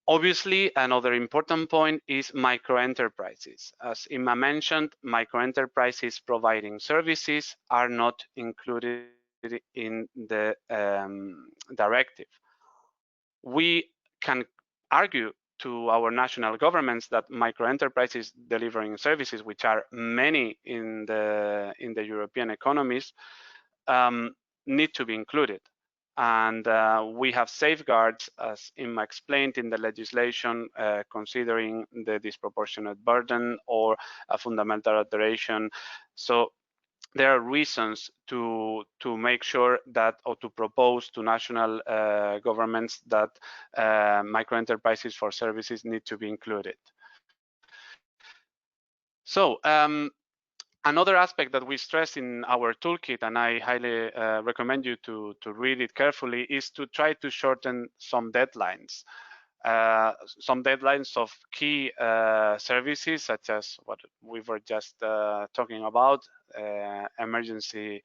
Obviously, another important point is microenterprises. As Imma mentioned, microenterprises providing services are not included in the directive. We can argue to our national governments that microenterprises delivering services, which are many in the European economies, need to be included. And we have safeguards, as Imma explained, in the legislation, considering the disproportionate burden or a fundamental alteration. So there are reasons to make sure that, or to propose to national governments that microenterprises for services need to be included. So another aspect that we stress in our toolkit, and I highly recommend you to read it carefully, is to try to shorten some deadlines. Some deadlines of key services, such as what we were just talking about, emergency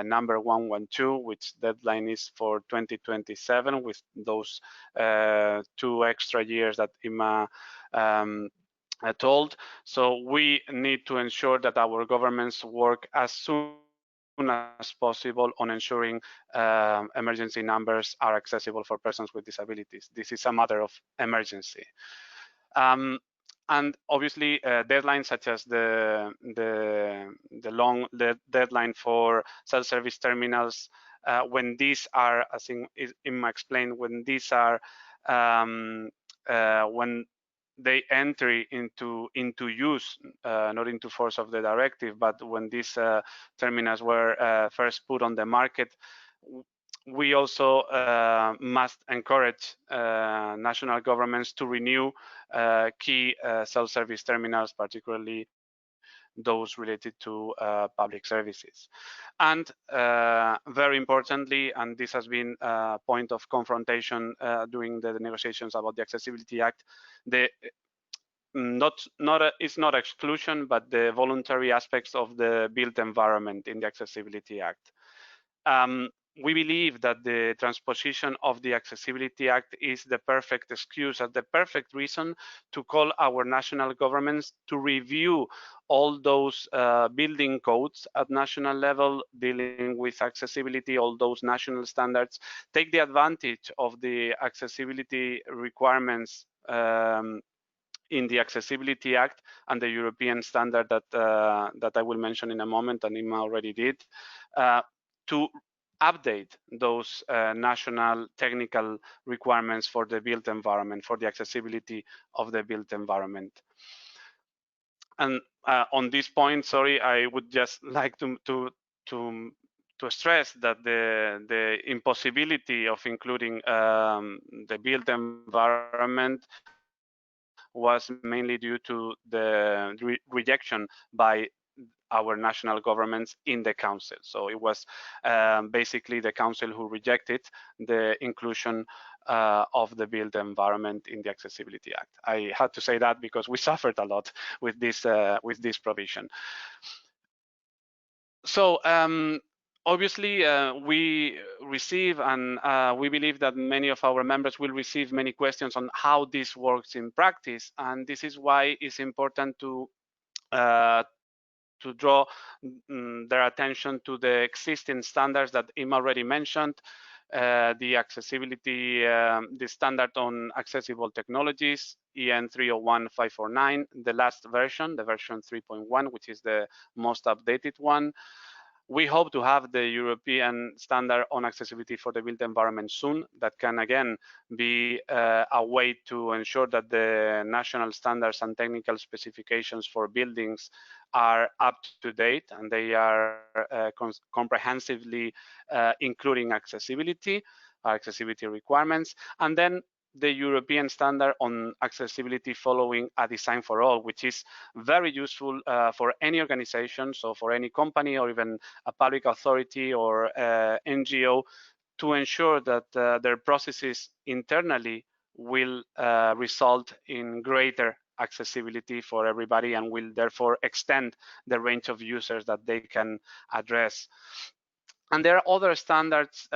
number 112, which deadline is for 2027, with those 2 extra years that Imma told. So we need to ensure that our governments work as soon as possible on ensuring emergency numbers are accessible for persons with disabilities. This is a matter of emergency. And obviously, deadlines such as the long deadline for self-service terminals, when these are, I think Imma explained, when these are when they enter into use, not into force of the directive, but when these terminals were first put on the market, we also must encourage national governments to renew key self-service terminals, particularly those related to public services. And very importantly, and this has been a point of confrontation during the negotiations about the Accessibility Act, it's not exclusion, but the voluntary aspects of the built environment in the Accessibility Act. We believe that the transposition of the Accessibility Act is the perfect excuse and the perfect reason to call our national governments to review all those building codes at national level dealing with accessibility, all those national standards, take the advantage of the accessibility requirements in the Accessibility Act and the European standard that I will mention in a moment, and Imma already did, to update those national technical requirements for the built environment, for the accessibility of the built environment. And on this point, sorry, I would just like to stress that the impossibility of including the built environment was mainly due to the rejection by our national governments in the council. So it was basically the council who rejected the inclusion of the built environment in the Accessibility Act. I had to say that because we suffered a lot with this provision. So obviously, we receive and we believe that many of our members will receive many questions on how this works in practice, and this is why it's important to draw their attention to the existing standards that Ima already mentioned. The accessibility, the standard on accessible technologies, EN 301549, the last version, the version 3.1, which is the most updated one. We hope to have the European standard on accessibility for the built environment soon. That can again be a way to ensure that the national standards and technical specifications for buildings are up to date and they are comprehensively including accessibility requirements. And then the European standard on accessibility following a design for all, which is very useful for any organization, so for any company or even a public authority or NGO, to ensure that their processes internally will result in greater accessibility for everybody and will therefore extend the range of users that they can address. And there are other standards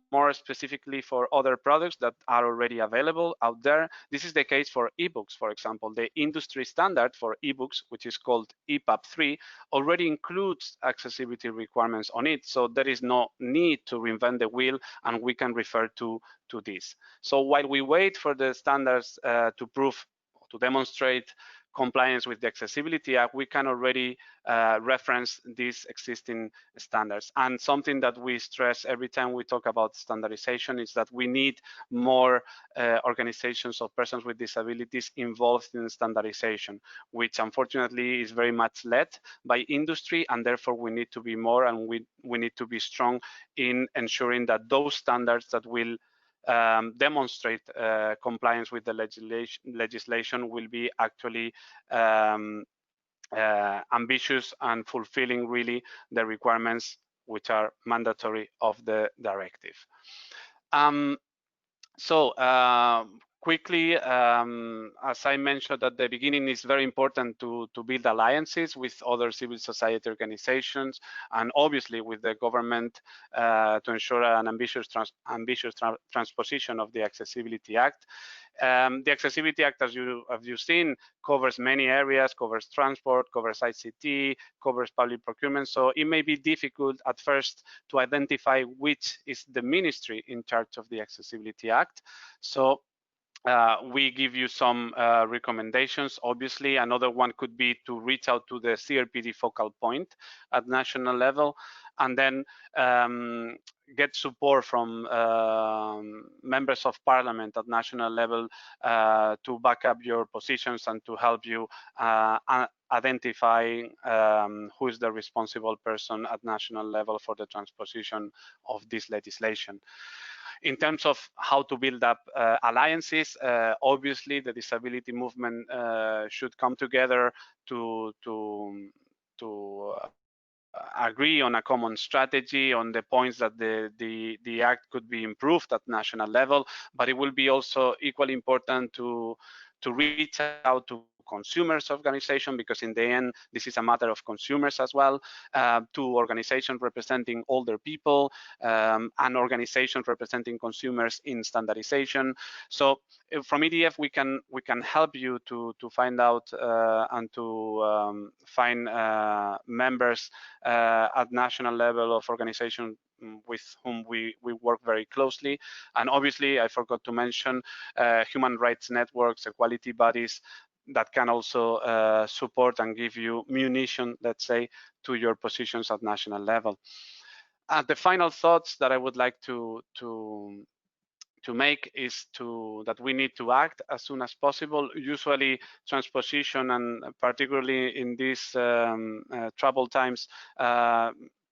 more specifically for other products that are already available out there. This is the case for ebooks, for example. The industry standard for ebooks, which is called EPUB 3, already includes accessibility requirements on it. So there is no need to reinvent the wheel, and we can refer to this. So while we wait for the standards to demonstrate compliance with the Accessibility Act, we can already reference these existing standards. And something that we stress every time we talk about standardization is that we need more organizations of persons with disabilities involved in standardization, which unfortunately is very much led by industry, and therefore we need to be more and we need to be strong in ensuring that those standards that will demonstrate compliance with the legislation will be actually ambitious and fulfilling really the requirements which are mandatory of the directive. Quickly, as I mentioned at the beginning, it's very important to build alliances with other civil society organizations and obviously with the government to ensure an ambitious transposition of the Accessibility Act. The Accessibility Act, as you've seen, covers many areas, covers transport, covers ICT, covers public procurement. So it may be difficult at first to identify which is the ministry in charge of the Accessibility Act. So we give you some recommendations. Obviously, another one could be to reach out to the CRPD focal point at national level, and then get support from members of parliament at national level to back up your positions and to help you identify who is the responsible person at national level for the transposition of this legislation. In terms of how to build up alliances, obviously the disability movement should come together to agree on a common strategy on the points that the act could be improved at national level, but it will be also equally important to reach out to consumers organization, because in the end this is a matter of consumers as well, to organizations representing older people and organizations representing consumers in standardization. So from EDF we can help you to find out and to find members at national level of organizations with whom we work very closely. And obviously I forgot to mention human rights networks, equality bodies that can also support and give you munition, let's say, to your positions at national level. the final thoughts that I would like to make is that we need to act as soon as possible. Usually transposition, and particularly in these troubled times,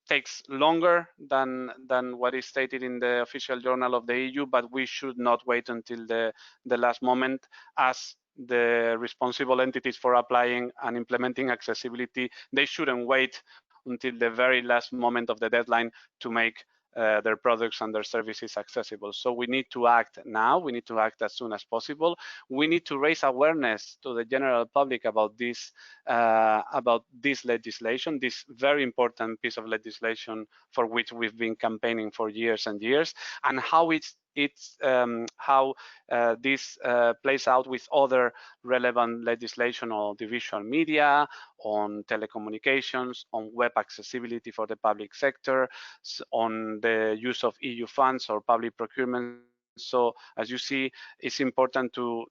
takes longer than what is stated in the official journal of the EU, but we should not wait until the last moment, as the responsible entities for applying and implementing accessibility, they shouldn't wait until the very last moment of the deadline to make their products and their services accessible. So we need to act now. We need to act as soon as possible. We need to raise awareness to the general public about this legislation, this very important piece of legislation for which we've been campaigning for years and years, and how this plays out with other relevant legislation on digital media, on telecommunications, on web accessibility for the public sector, on the use of EU funds or public procurement. So as you see, it's important to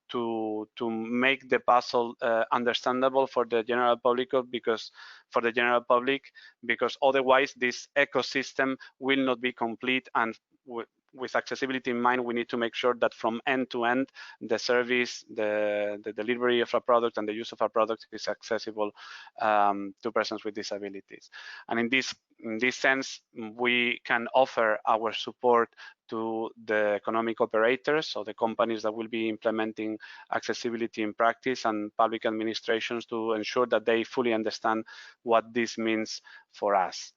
make the puzzle understandable for the general public, because otherwise this ecosystem will not be complete. And with accessibility in mind, we need to make sure that from end to end, the service, the delivery of a product and the use of a product is accessible to persons with disabilities. And in this sense, we can offer our support to the economic operators, so the companies that will be implementing accessibility in practice, and public administrations, to ensure that they fully understand what this means for us.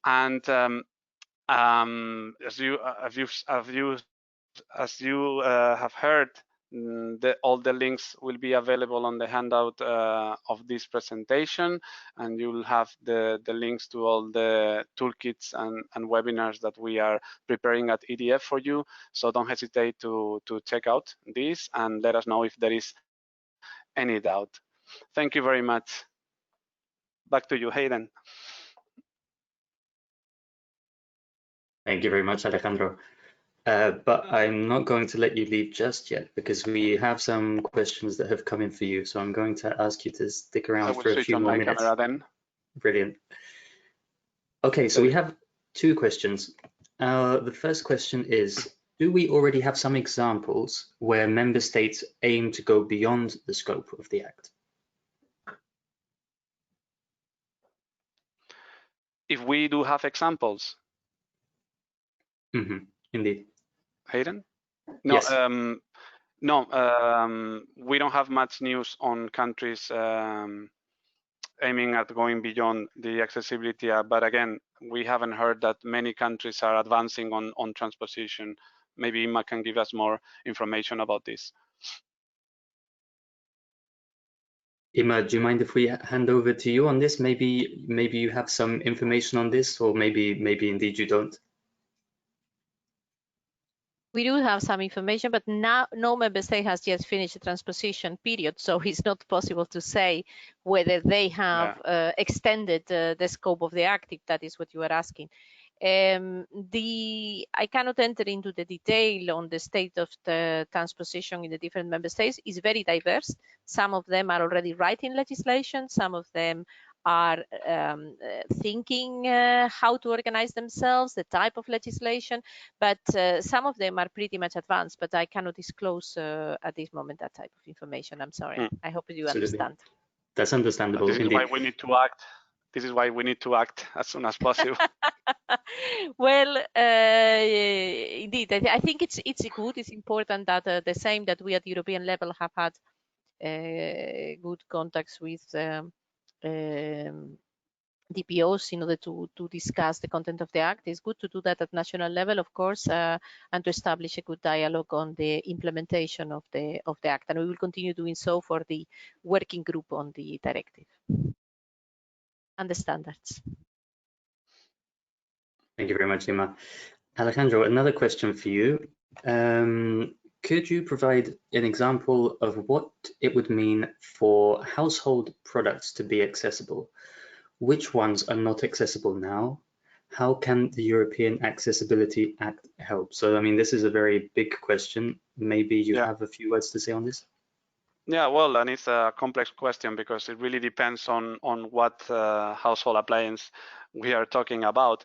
And as you have heard, all the links will be available on the handout of this presentation, and you'll have the links to all the toolkits and webinars that we are preparing at EDF for you. So don't hesitate to check out this and let us know if there is any doubt. Thank you very much. Back to you, Haydn. Thank you very much, Alejandro. But I'm not going to let you leave just yet, because we have some questions that have come in for you. So I'm going to ask you to stick around for a few more minutes. Camera then. Brilliant. Okay, so we have two questions. The first question is, do we already have some examples where member states aim to go beyond the scope of the Act? If we do have examples. Indeed. Haydn? No, yes. We don't have much news on countries aiming at going beyond the accessibility, but again, we haven't heard that many countries are advancing on transposition. Maybe Emma can give us more information about this. Emma, do you mind if we hand over to you on this? Maybe you have some information on this, or maybe indeed you don't. We do have some information, but now no member state has yet finished the transposition period, so it's not possible to say whether they have extended the scope of the Act, if that is what you are asking. I cannot enter into the detail on the state of the transposition in the different member states. It's very diverse. Some of them are already writing legislation. Some of them are thinking how to organize themselves, the type of legislation, but some of them are pretty much advanced, but I cannot disclose at this moment that type of information. I'm sorry. I hope you understand. That's understandable. This is why we need to act. This is why we need to act as soon as possible. Well, indeed, I think it's good. It's important that the same that we at the European level have had good contacts with DPOs in order to discuss the content of the Act. It's good to do that at national level, of course, and to establish a good dialogue on the implementation of the Act. And we will continue doing so for the working group on the directive and the standards. Thank you very much, Emma. Alejandro, another question for you. Could you provide an example of what it would mean for household products to be accessible? Which ones are not accessible now? How can the European Accessibility Act help? So, I mean, this is a very big question. Maybe you have a few words to say on this? Yeah, well, and it's a complex question because it really depends on what household appliance we are talking about.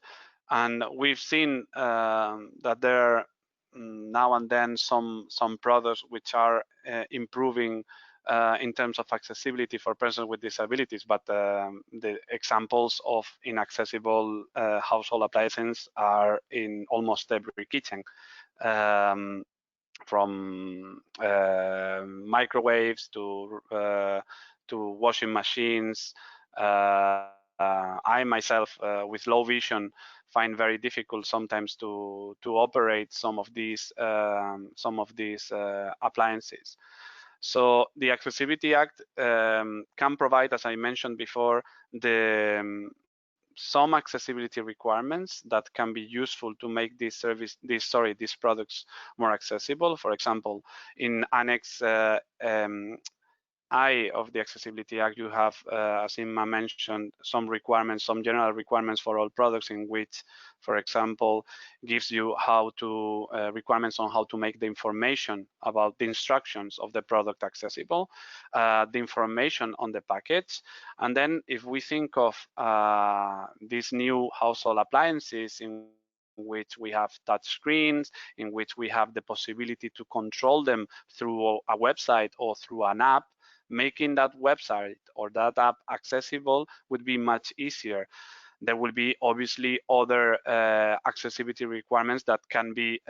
And we've seen that there are now and then some products which are improving in terms of accessibility for persons with disabilities, but the examples of inaccessible household appliances are in almost every kitchen. From microwaves to washing machines. I myself, with low vision, find very difficult sometimes to operate some of these appliances. So the Accessibility Act can provide, as I mentioned before, some accessibility requirements that can be useful to make these products more accessible. For example, in Annex I of the Accessibility Act, you have, as Inma mentioned, some requirements, some general requirements for all products, in which, for example, gives you how to requirements on how to make the information about the instructions of the product accessible, the information on the package. And then if we think of these new household appliances in which we have touch screens, in which we have the possibility to control them through a website or through an app, making that website or that app accessible would be much easier. There will be obviously other accessibility requirements that can be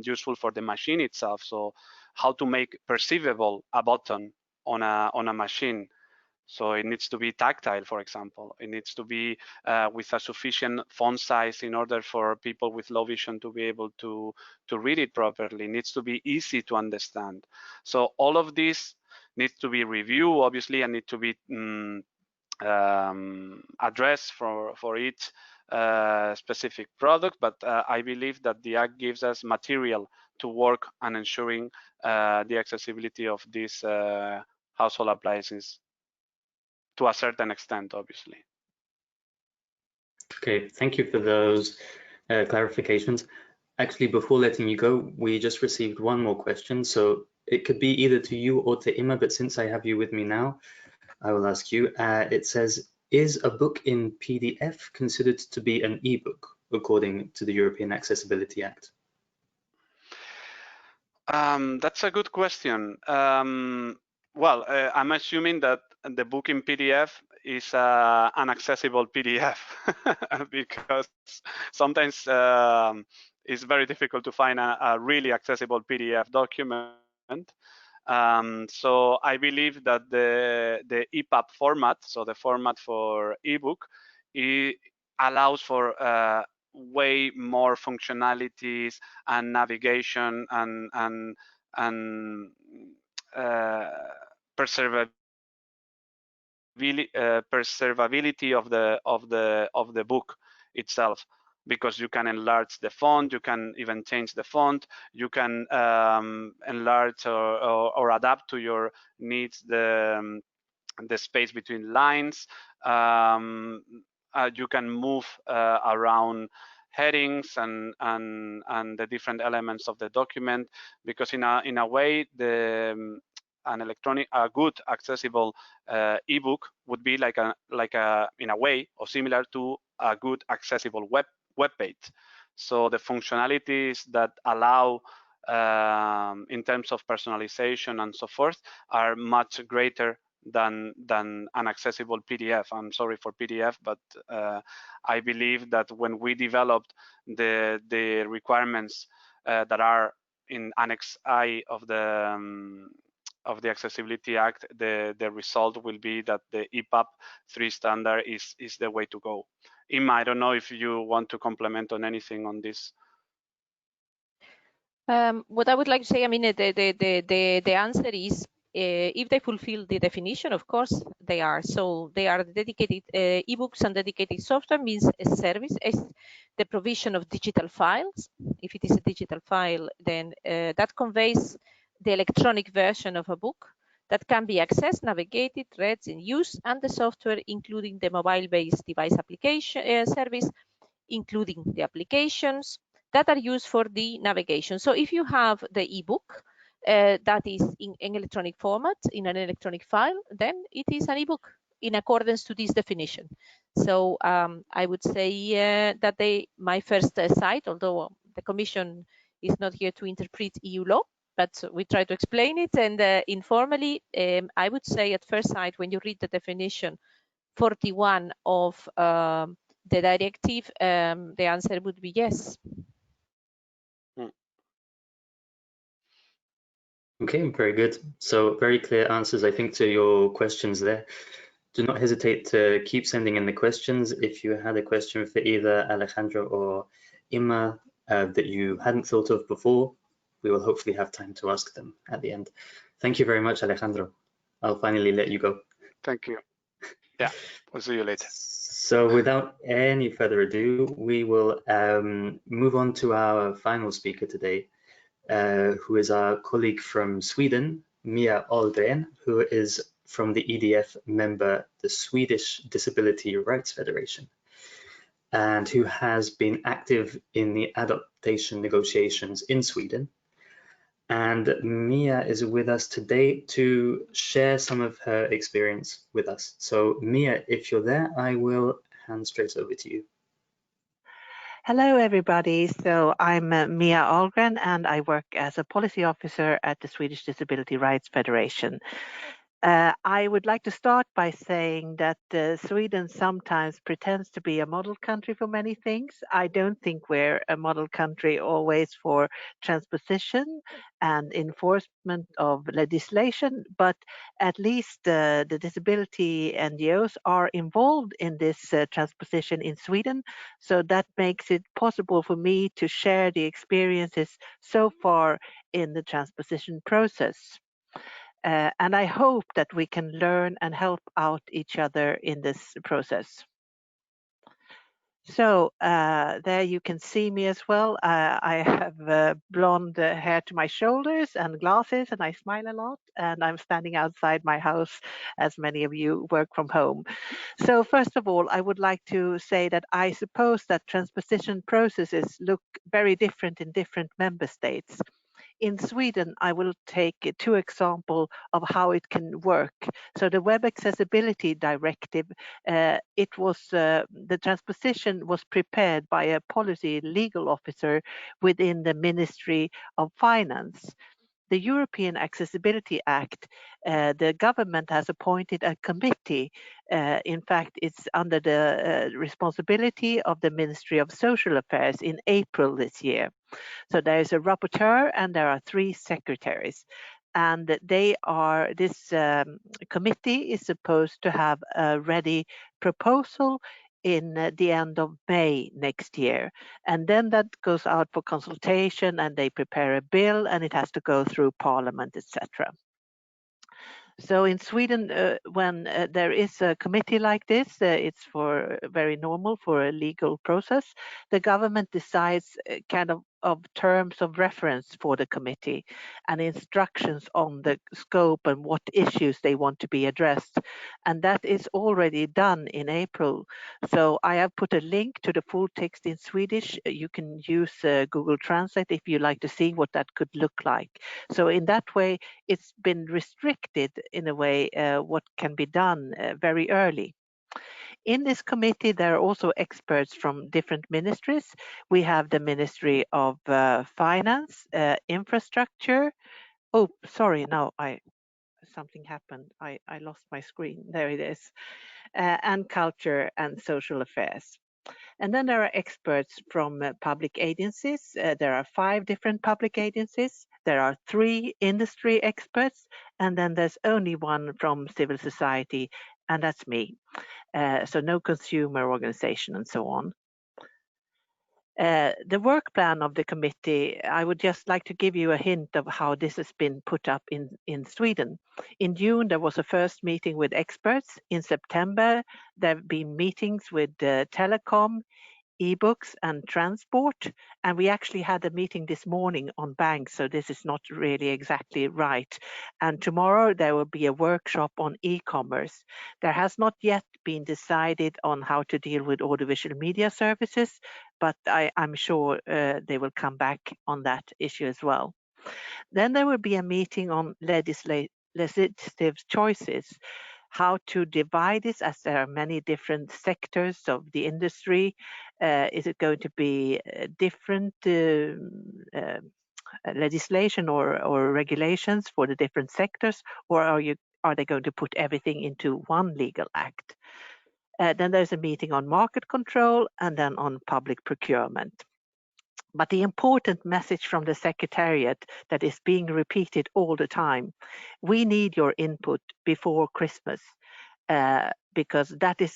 useful for the machine itself. So how to make perceivable a button on a machine. So it needs to be tactile, for example. It needs to be with a sufficient font size in order for people with low vision to be able to read it properly. It needs to be easy to understand. So all of this needs to be reviewed, obviously, and need to be addressed for each specific product. But I believe that the Act gives us material to work on ensuring the accessibility of these household appliances to a certain extent, obviously. Okay, thank you for those clarifications. Actually, before letting you go, we just received one more question. So it could be either to you or to Inma, but since I have you with me now, I will ask you. It says, is a book in PDF considered to be an ebook according to the European Accessibility Act? That's a good question. Well, I'm assuming that the book in PDF is an accessible PDF because sometimes it's very difficult to find a really accessible PDF document. So I believe that the EPUB format, so the format for ebook, it allows for way more functionalities and navigation and preservability of the book itself, because you can enlarge the font, you can even change the font, you can enlarge or adapt to your needs the space between lines. You can move around headings and the different elements of the document, because in a way a good accessible ebook would be like a in a way or similar to a good accessible web page. So the functionalities that allow in terms of personalization and so forth are much greater than an accessible PDF. I'm sorry for PDF, but I believe that when we developed the requirements that are in Annex I of the Accessibility Act, the result will be that the EPUB 3 standard is the way to go. Inma, I don't know if you want to comment on anything on this. What I would like to say, I mean, the answer is if they fulfill the definition, of course they are. So they are dedicated ebooks, and dedicated software means a service, is the provision of digital files. If it is a digital file, then that conveys the electronic version of a book that can be accessed, navigated, read, in use, and the software, including the mobile-based device application service, including the applications that are used for the navigation. So if you have the ebook that is in electronic format, in an electronic file, then it is an ebook. in accordance to this definition. So I would say that my first site, although the Commission is not here to interpret EU law, but we try to explain it, and informally, I would say at first sight, when you read the definition 41 of the directive, the answer would be yes. Okay, very good. So very clear answers, I think, to your questions there. Do not hesitate to keep sending in the questions. If you had a question for either Alejandro or Ima that you hadn't thought of before, we will hopefully have time to ask them at the end. Thank you very much, Alejandro. I'll finally let you go. Thank you. Yeah, we'll see you later. So without any further ado, we will move on to our final speaker today, who is our colleague from Sweden, Mia Ahlgren, who is from the EDF member, the Swedish Disability Rights Federation, and who has been active in the adaptation negotiations in Sweden. And Mia is with us today to share some of her experience with us. So Mia, if you're there, I will hand straight over to you. Hello, everybody. So I'm Mia Ahlgren, and I work as a policy officer at the Swedish Disability Rights Federation. I would like to start by saying that Sweden sometimes pretends to be a model country for many things. I don't think we're a model country always for transposition and enforcement of legislation, but at least the disability NGOs are involved in this transposition in Sweden. So that makes it possible for me to share the experiences so far in the transposition process. And I hope that we can learn and help out each other in this process. So there you can see me as well. I have blonde hair to my shoulders and glasses, and I smile a lot, and I'm standing outside my house, as many of you work from home. So first of all, I would like to say that I suppose that transposition processes look very different in different member states. In Sweden, I will take two examples of how it can work. So the Web Accessibility Directive, the transposition was prepared by a policy legal officer within the Ministry of Finance. The European Accessibility Act, the government has appointed a committee. In fact, it's under the responsibility of the Ministry of Social Affairs in April this year. So there is a rapporteur and there are 3 secretaries. And this committee is supposed to have a ready proposal in the end of May next year. And then that goes out for consultation and they prepare a bill and it has to go through parliament, etc. So in Sweden, when there is a committee like this, it's very normal for a legal process. The government decides kind of terms of reference for the committee and instructions on the scope and what issues they want to be addressed. And that is already done in April. So I have put a link to the full text in Swedish. You can use Google Translate if you like to see what that could look like. So in that way, it's been restricted in a way what can be done very early. In this committee, there are also experts from different ministries. We have the Ministry of Finance, Infrastructure. Oh, sorry, now something happened. I lost my screen. There it is. And Culture and Social Affairs. And then there are experts from public agencies. There are 5 different public agencies. There are 3 industry experts, and then there's only 1 from civil society, and that's me. So no consumer organization and so on. The work plan of the committee, I would just like to give you a hint of how this has been put up in Sweden. In June, there was a first meeting with experts. In September, there have been meetings with telecom, e-books and transport. And we actually had a meeting this morning on banks, so this is not really exactly right. And tomorrow there will be a workshop on e-commerce. There has not yet been decided on how to deal with audiovisual media services, but I'm sure they will come back on that issue as well. Then there will be a meeting on legislative choices. how to divide this, as there are many different sectors of the industry. Is it going to be different legislation or regulations for the different sectors, or are they going to put everything into one legal act? Then there's a meeting on market control and then on public procurement. But the important message from the Secretariat that is being repeated all the time: we need your input before Christmas, because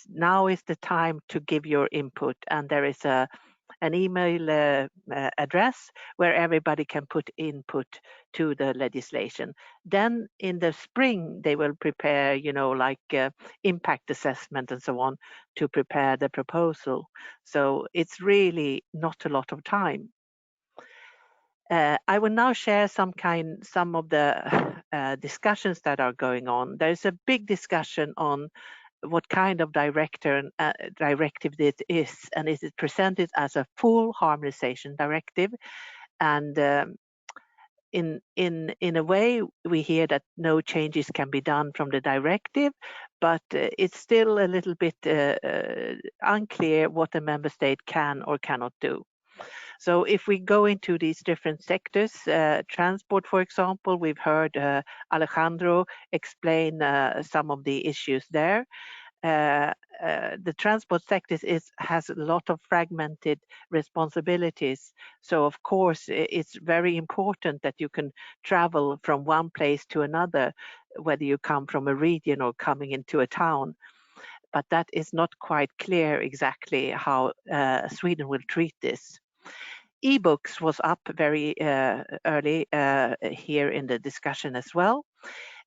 now is the time to give your input, and there is an email address where everybody can put input to the legislation. Then in the spring they will prepare, impact assessment and so on to prepare the proposal. So it's really not a lot of time. I will now share some of the discussions that are going on. There's a big discussion on what kind of directive this is, and is it presented as a full harmonization directive? And in a way, we hear that no changes can be done from the directive, but it's still a little bit unclear what the member state can or cannot do. So if we go into these different sectors, transport, for example, we've heard Alejandro explain some of the issues there. The transport sector has a lot of fragmented responsibilities. So of course, it's very important that you can travel from one place to another, whether you come from a region or coming into a town. But that is not quite clear exactly how Sweden will treat this. E-books was up very early here in the discussion as well.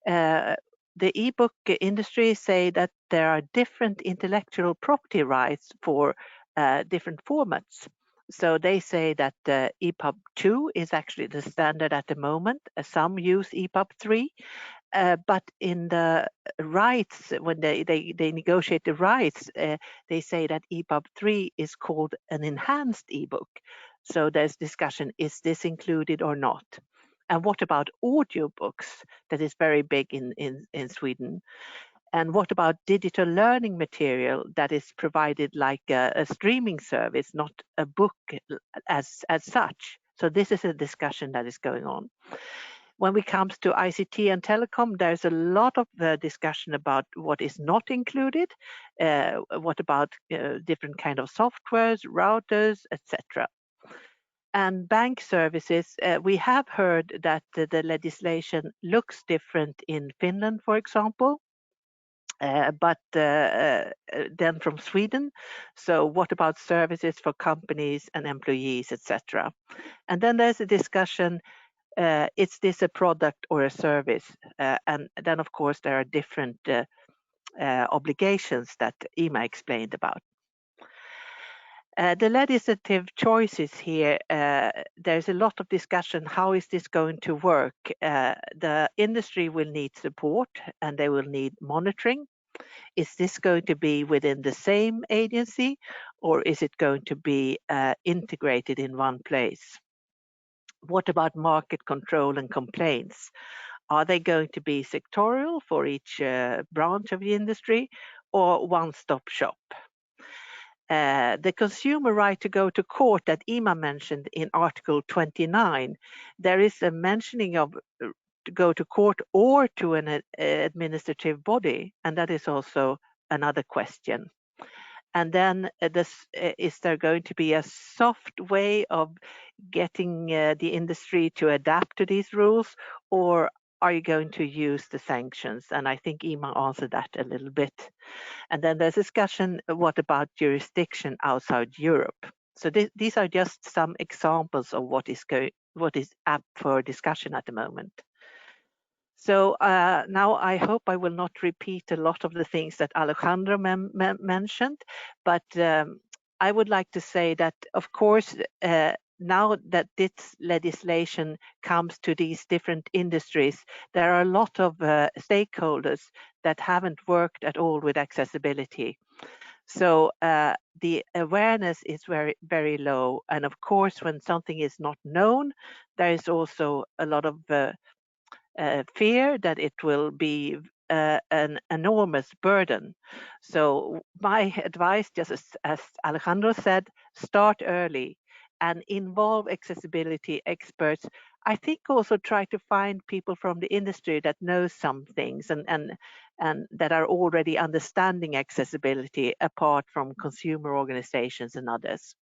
The e-book industry say that there are different intellectual property rights for different formats. So they say that EPUB 2 is actually the standard at the moment. Some use EPUB 3, but in the rights, when they negotiate the rights, they say that EPUB 3 is called an enhanced ebook. So there's discussion, is this included or not? And what about audiobooks? That is very big in Sweden. And what about digital learning material that is provided like a streaming service, not a book as such? So this is a discussion that is going on. When it comes to ICT and telecom, there's a lot of discussion about what is not included. What about different kind of softwares, routers, etc. And bank services, we have heard that the legislation looks different in Finland, for example, but then from Sweden. So what about services for companies and employees, etc.? And then there's a discussion, is this a product or a service? And then, of course, there are different obligations that Ima explained about. The legislative choices here, there's a lot of discussion. How is this going to work? The industry will need support and they will need monitoring. Is this going to be within the same agency, or is it going to be integrated in one place? What about market control and complaints? Are they going to be sectorial for each branch of the industry, or one-stop shop? The consumer right to go to court that Ima mentioned in Article 29, there is a mentioning of to go to court or to an administrative body, and that is also another question. And then is there going to be a soft way of getting the industry to adapt to these rules, or are you going to use the sanctions? And I think Ima answered that a little bit. And then there's discussion, what about jurisdiction outside Europe? So these are just some examples of what is up for discussion at the moment. So now I hope I will not repeat a lot of the things that Alejandro mentioned, but I would like to say that, of course, now that this legislation comes to these different industries, there are a lot of stakeholders that haven't worked at all with accessibility. So the awareness is very, very low. And of course, when something is not known, there is also a lot of fear that it will be an enormous burden. So my advice, just as Alejandro said, start early and involve accessibility experts. I think also try to find people from the industry that know some things and that are already understanding accessibility apart from consumer organizations and others.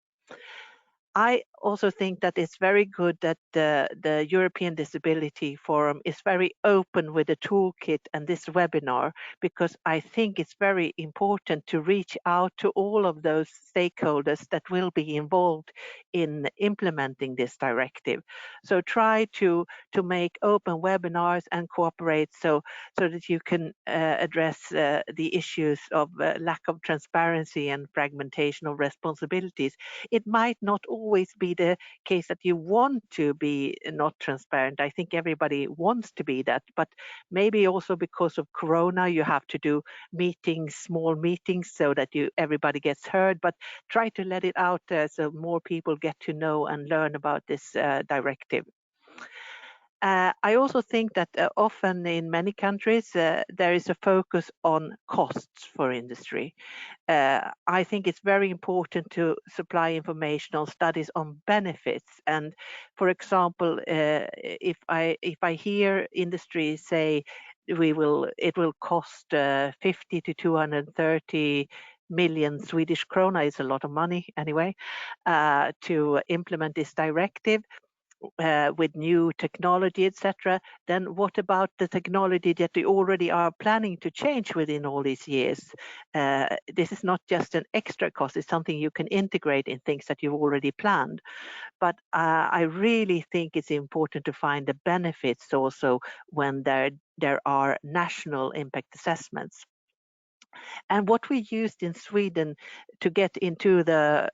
I also think that it's very good that the European Disability Forum is very open with the toolkit and this webinar, because I think it's very important to reach out to all of those stakeholders that will be involved in implementing this directive. So try to make open webinars and cooperate so that you can address the issues of lack of transparency and fragmentation of responsibilities. It might not always be the case that you want to be not transparent. I think everybody wants to be that, but maybe also because of Corona, you have to do meetings, small meetings, so that everybody gets heard. But try to let it out there so more people get to know and learn about this directive. I also think that often in many countries there is a focus on costs for industry. I think it's very important to supply information on studies on benefits. And for example, if I hear industry say it will cost 50 to 230 million Swedish krona, is a lot of money anyway, to implement this directive. With new technology, etc., then what about the technology that we already are planning to change within all these years? This is not just an extra cost, it's something you can integrate in things that you've already planned. But I really think it's important to find the benefits also when there are national impact assessments. And what we used in Sweden to get into the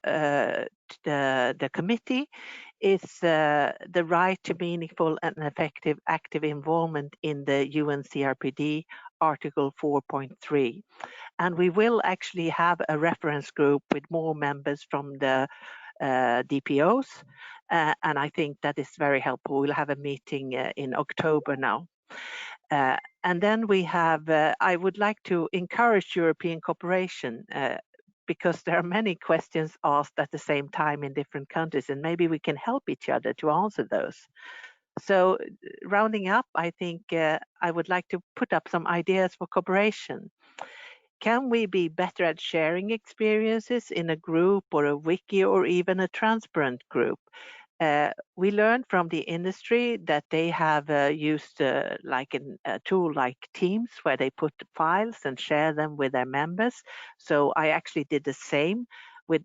committee is the right to meaningful and effective active involvement in the UNCRPD Article 4.3. And we will actually have a reference group with more members from the DPOs. And I think that is very helpful. We'll have a meeting in October now. And then we have, I would like to encourage European cooperation because there are many questions asked at the same time in different countries, and maybe we can help each other to answer those. So rounding up, I think I would like to put up some ideas for cooperation. Can we be better at sharing experiences in a group or a wiki or even a transparent group? We learned from the industry that they have used like a tool like Teams, where they put files and share them with their members. So I actually did the same with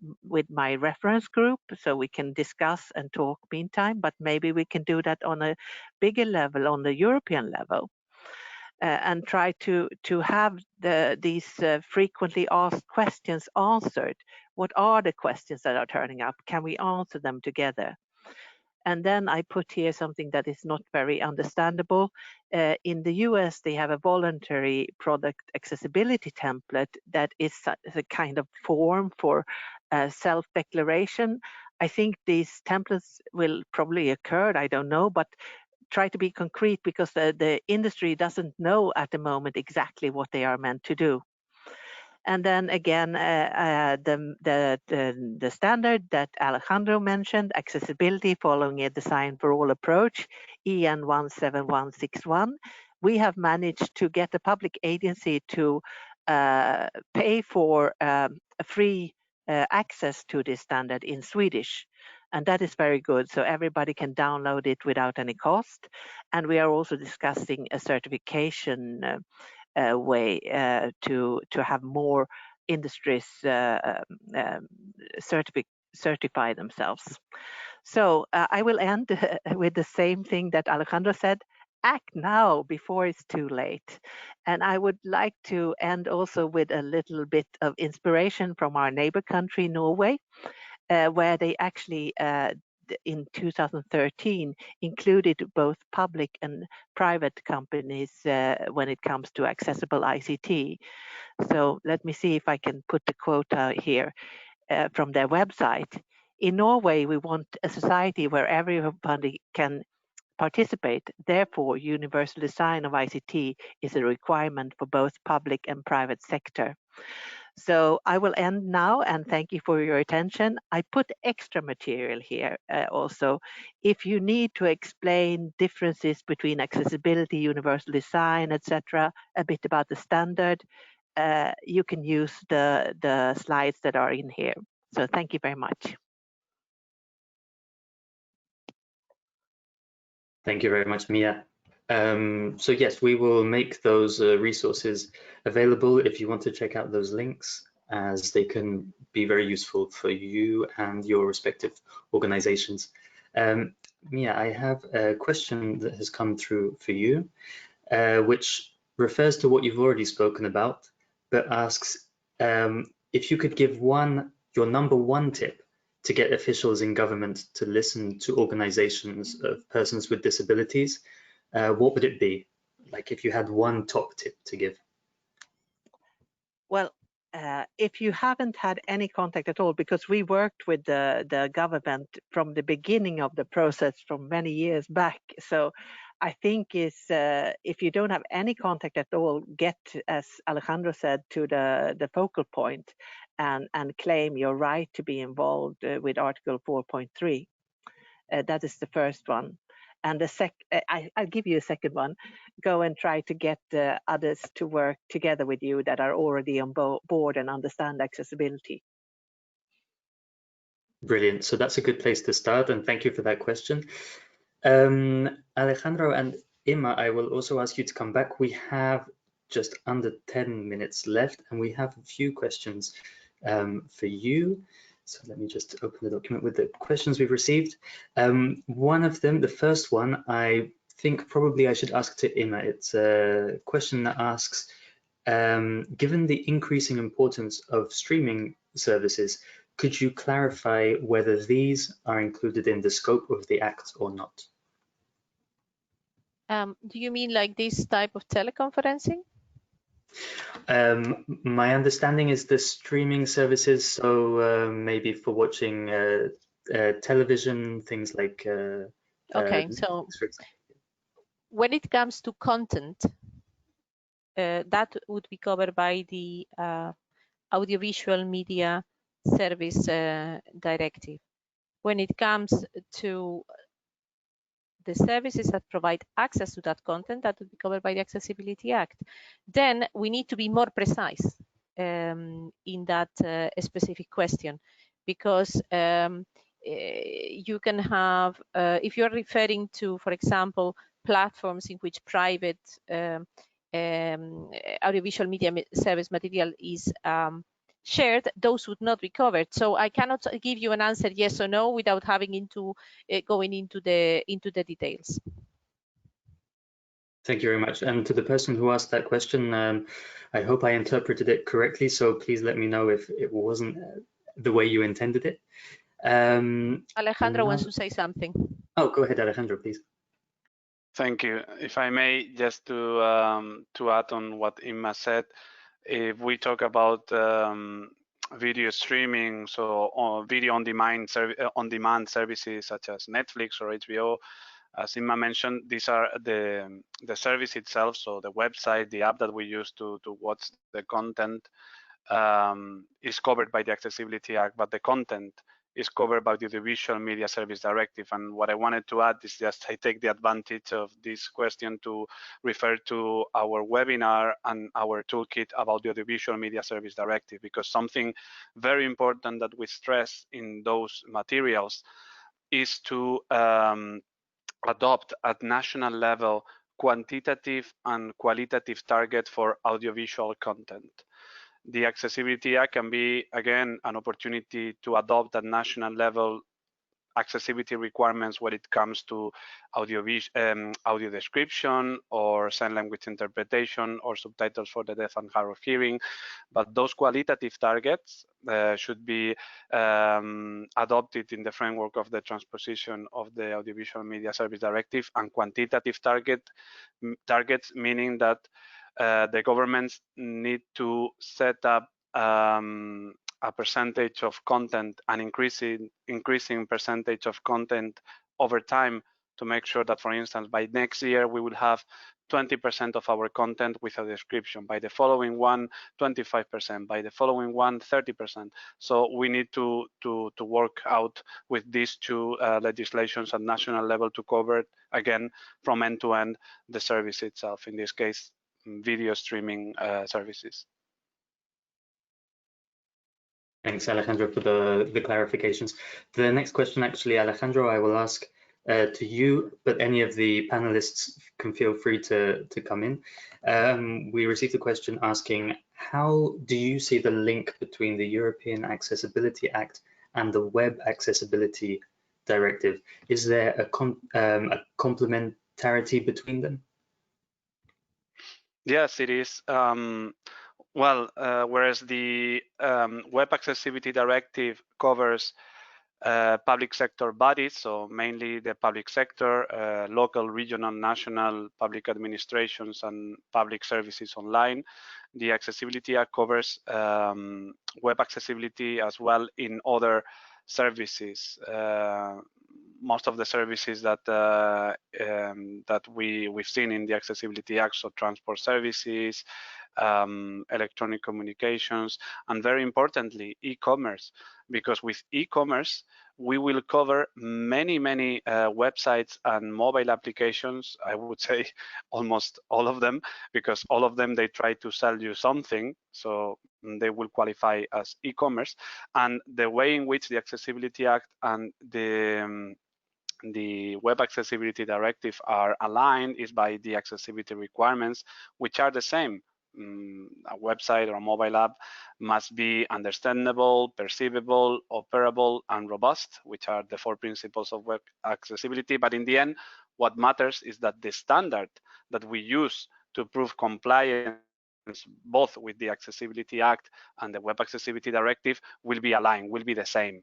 my reference group, so we can discuss and talk meantime, but maybe we can do that on a bigger level, on the European level. And try to have these frequently asked questions answered. What are the questions that are turning up? Can we answer them together? And then I put here something that is not very understandable. In the US, they have a voluntary product accessibility template that is a kind of form for self-declaration. I think these templates will probably occur, I don't know, but try to be concrete, because the industry doesn't know at the moment exactly what they are meant to do. And then again, the standard that Alejandro mentioned, accessibility following a design for all approach, EN 17161, we have managed to get the public agency to pay for a free access to this standard in Swedish. And that is very good. So everybody can download it without any cost. And we are also discussing a certification way to have more industries certify themselves. So I will end with the same thing that Alejandro said. Act now before it's too late. And I would like to end also with a little bit of inspiration from our neighbor country, Norway, where they actually in 2013 included both public and private companies when it comes to accessible ICT. So let me see if I can put the quote here from their website. In Norway, we want a society where everybody can participate. Therefore, universal design of ICT is a requirement for both public and private sector. So I will end now and thank you for your attention. I put extra material here also. If you need to explain differences between accessibility, universal design, etc., a bit about the standard, you can use the slides that are in here. So thank you very much. Thank you very much, Mia. So yes, we will make those resources available if you want to check out those links, as they can be very useful for you and your respective organizations. Mia, I have a question that has come through for you, which refers to what you've already spoken about, but asks if you could give your number one tip to get officials in government to listen to organizations of persons with disabilities, what would it be? Like if you had one top tip to give. Well, if you haven't had any contact at all, because we worked with the government from the beginning of the process from many years back. So I think if you don't have any contact at all, get, as Alejandro said, to the focal point and claim your right to be involved with Article 4.3. That is the first one. And I'll give you a second one. Go and try to get others to work together with you that are already on board and understand accessibility. Brilliant. So that's a good place to start, and thank you for that question. Alejandro and Emma, I will also ask you to come back. We have just under 10 minutes left, and we have a few questions for you. So let me just open the document with the questions we've received. One of them, the first one, I think probably I should ask to Emma. It's a question that asks, given the increasing importance of streaming services, could you clarify whether these are included in the scope of the Act or not? Do you mean like this type of teleconferencing? My understanding is the streaming services, so maybe for watching television, things like okay, so when it comes to content, that would be covered by the Audiovisual Media Service Directive. When it comes to the services that provide access to that content, that would be covered by the Accessibility Act. Then we need to be more precise in that specific question, because you can have, if you're referring to, for example, platforms in which private audiovisual media service material is shared, those would not be covered. So I cannot give you an answer yes or no without having going into the details. Thank you very much. And to the person who asked that question, I hope I interpreted it correctly. So please let me know if it wasn't the way you intended it. Alejandro wants to say something. Oh, go ahead, Alejandro, please. Thank you. If I may, just to add on what Emma said, if we talk about video streaming, so video on demand services such as Netflix or HBO, as Emma mentioned, these are the service itself, so the website, the app that we use to watch the content is covered by the Accessibility Act, but the content is covered by the Audiovisual Media Service Directive. And what I wanted to add is just I take the advantage of this question to refer to our webinar and our toolkit about the Audiovisual Media Service Directive, because something very important that we stress in those materials is to adopt at national level quantitative and qualitative target for audiovisual content. The Accessibility Act can be, again, an opportunity to adopt at national level accessibility requirements when it comes to audio description or sign language interpretation or subtitles for the deaf and hard of hearing. But those qualitative targets should be adopted in the framework of the transposition of the Audiovisual Media Service Directive, and quantitative targets meaning that the governments need to set up a percentage of content, an increasing percentage of content over time, to make sure that, for instance, by next year we will have 20% of our content with a description, by the following one 25%, by the following one 30%. So we need to work out with these two legislations at national level to cover, again, from end to end the service itself, in this case video streaming services. Thanks, Alejandro, for the clarifications. The next question, actually, Alejandro, I will ask to you, but any of the panelists can feel free to come in. We received a question asking, how do you see the link between the European Accessibility Act and the Web Accessibility Directive? Is there a complementarity between them? Yes, it is. Well, whereas the Web Accessibility Directive covers public sector bodies, so mainly the public sector, local, regional, national public administrations and public services online, the Accessibility Act covers web accessibility as well in other services. Most of the services that we've seen in the Accessibility Act, so transport services, electronic communications, and very importantly, e-commerce, because with e-commerce, we will cover many websites and mobile applications. I would say almost all of them, because all of them, they try to sell you something, so they will qualify as e-commerce. And the way in which the Accessibility Act and the Web Accessibility Directive are aligned is by the accessibility requirements, which are the same. A website or a mobile app must be understandable, perceivable, operable, and robust, which are the 4 principles of web accessibility. But in the end, what matters is that the standard that we use to prove compliance both with the Accessibility Act and the Web Accessibility Directive will be aligned, will be the same.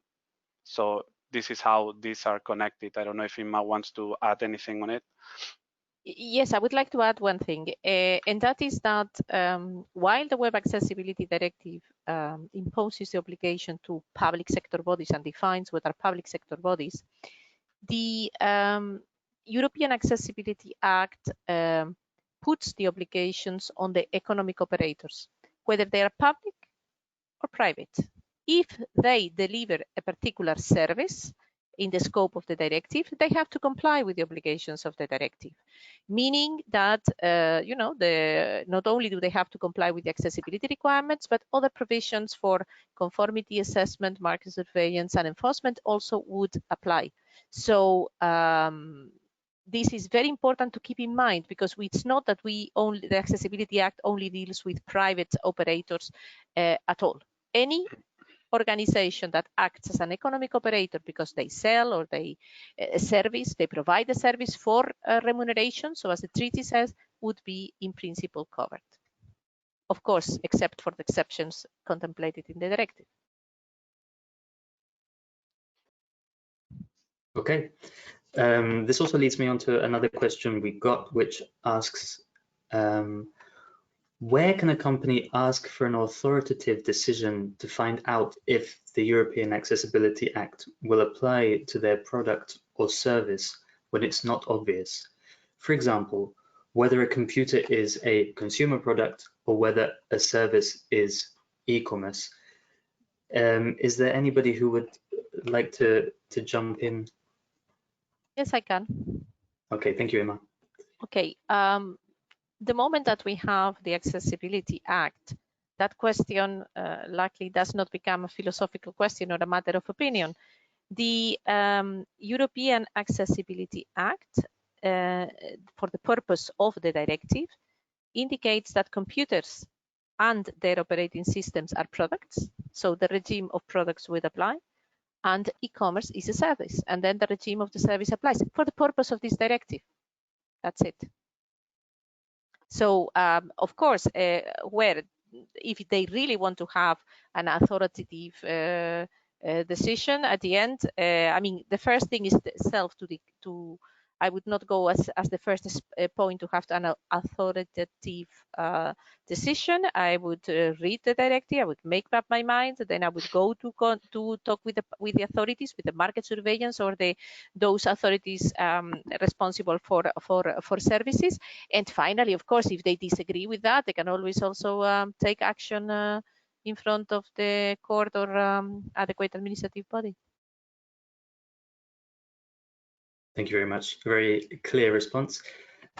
So this is how these are connected. I don't know if Inma wants to add anything on it. Yes, I would like to add one thing, and that is that while the Web Accessibility Directive imposes the obligation to public sector bodies and defines what are public sector bodies, the European Accessibility Act puts the obligations on the economic operators, whether they are public or private. If they deliver a particular service in the scope of the directive, they have to comply with the obligations of the directive, meaning that not only do they have to comply with the accessibility requirements, but other provisions for conformity assessment, market surveillance, and enforcement also would apply. So this is very important to keep in mind, because it's not that the Accessibility Act only deals with private operators at all. Any organization that acts as an economic operator because they sell or they provide a service for remuneration, so as the treaty says, would be in principle covered. Of course, except for the exceptions contemplated in the directive. Okay. This also leads me on to another question we got, which asks, where can a company ask for an authoritative decision to find out if the European Accessibility Act will apply to their product or service when it's not obvious? For example, whether a computer is a consumer product or whether a service is e-commerce. Is there anybody who would like to jump in? Yes, I can. Okay, thank you, Emma. Okay. The moment that we have the Accessibility Act, that question likely does not become a philosophical question or a matter of opinion. The European Accessibility Act, for the purpose of the directive, indicates that computers and their operating systems are products, so the regime of products would apply, and e-commerce is a service, and then the regime of the service applies for the purpose of this directive. That's it. So, of course, if they really want to have an authoritative decision at the end, I mean, the first thing is itself to I would not go as the first point to have an authoritative decision. I would read the directive, I would make up my mind, then I would go to talk with the authorities, with the market surveillance or those authorities responsible for services. And finally, of course, if they disagree with that, they can always also take action in front of the court or adequate administrative body. Thank you very much. Very clear response.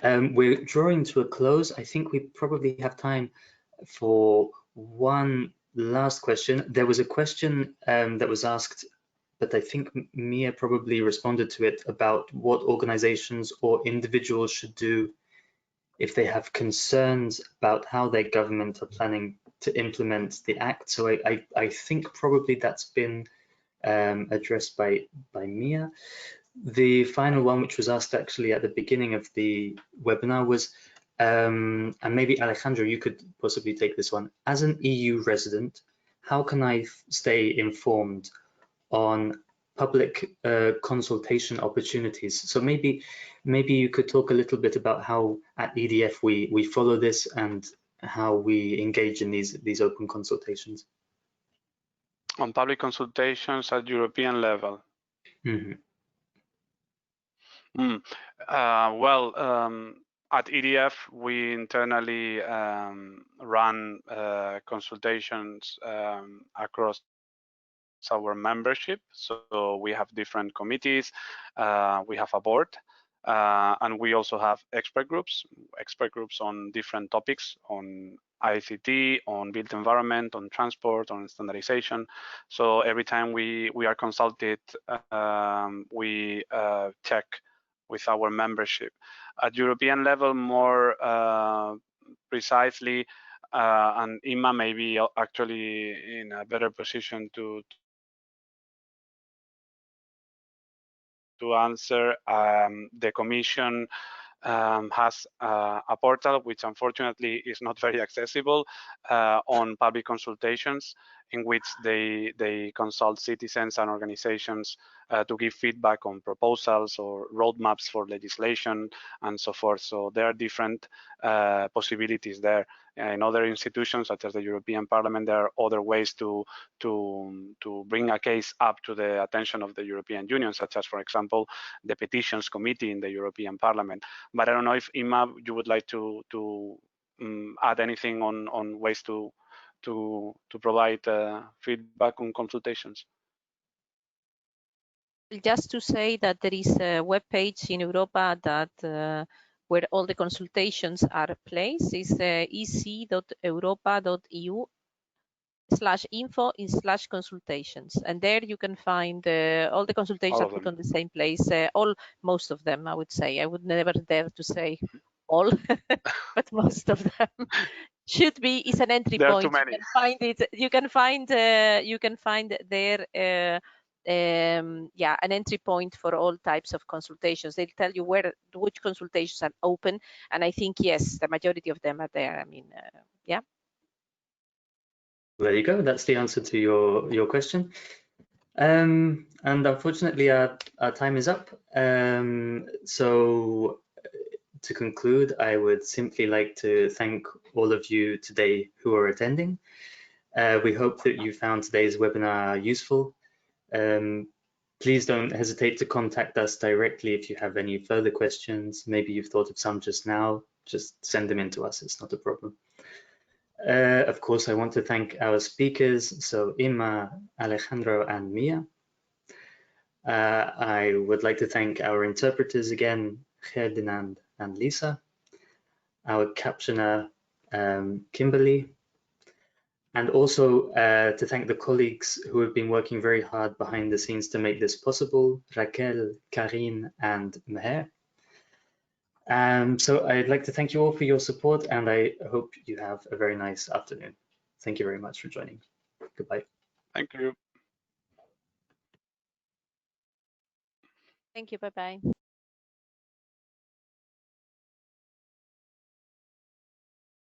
We're drawing to a close. I think we probably have time for one last question. There was a question that was asked, but I think Mia probably responded to it, about what organizations or individuals should do if they have concerns about how their government are planning to implement the act. So I think probably that's been addressed by Mia. The final one, which was asked actually at the beginning of the webinar, was, and maybe Alejandro, you could possibly take this one. As an EU resident, how can I stay informed on public consultation opportunities? So maybe you could talk a little bit about how at EDF we follow this and how we engage in these open consultations. On public consultations at European level. Mm-hmm. At EDF, we internally run consultations across our membership. So we have different committees, we have a board, and we also have expert groups on different topics, on ICT, on built environment, on transport, on standardization. So every time we are consulted, we check with our membership. At European level, more precisely, and Inma may be actually in a better position to answer. The Commission has a portal which unfortunately is not very accessible on public consultations, in which they consult citizens and organizations to give feedback on proposals or roadmaps for legislation and so forth. So there are different possibilities there. In other institutions, such as the European Parliament, there are other ways to bring a case up to the attention of the European Union, such as, for example, the Petitions Committee in the European Parliament. But I don't know if, Inma, you would like to add anything on ways to provide feedback on consultations. Just to say that there is a web page in Europa that where all the consultations are placed. Is ec.europa.eu/info/consultations, and there you can find all the consultations are put on the same place. Most of them, I would say. I would never dare to say all, but most of them should be. Is an entry there point. Are too many. You can find it. You can find there. Yeah, an entry point for all types of consultations. They'll tell you which consultations are open, and I think yes, the majority of them are there. I mean, yeah. There you go. That's the answer to your question. And unfortunately, our time is up. So to conclude, I would simply like to thank all of you today who are attending. We hope that you found today's webinar useful. Please don't hesitate to contact us directly if you have any further questions. Maybe you've thought of some just now, just send them in to us, it's not a problem. Of course, I want to thank our speakers, so Inma, Alejandro, and Mia. I would like to thank our interpreters again, Ferdinand and Lisa, our captioner, Kimberly, and also to thank the colleagues who have been working very hard behind the scenes to make this possible, Raquel, Karine, and Meher. So I'd like to thank you all for your support, and I hope you have a very nice afternoon. Thank you very much for joining. Goodbye. Thank you. Thank you. Bye-bye.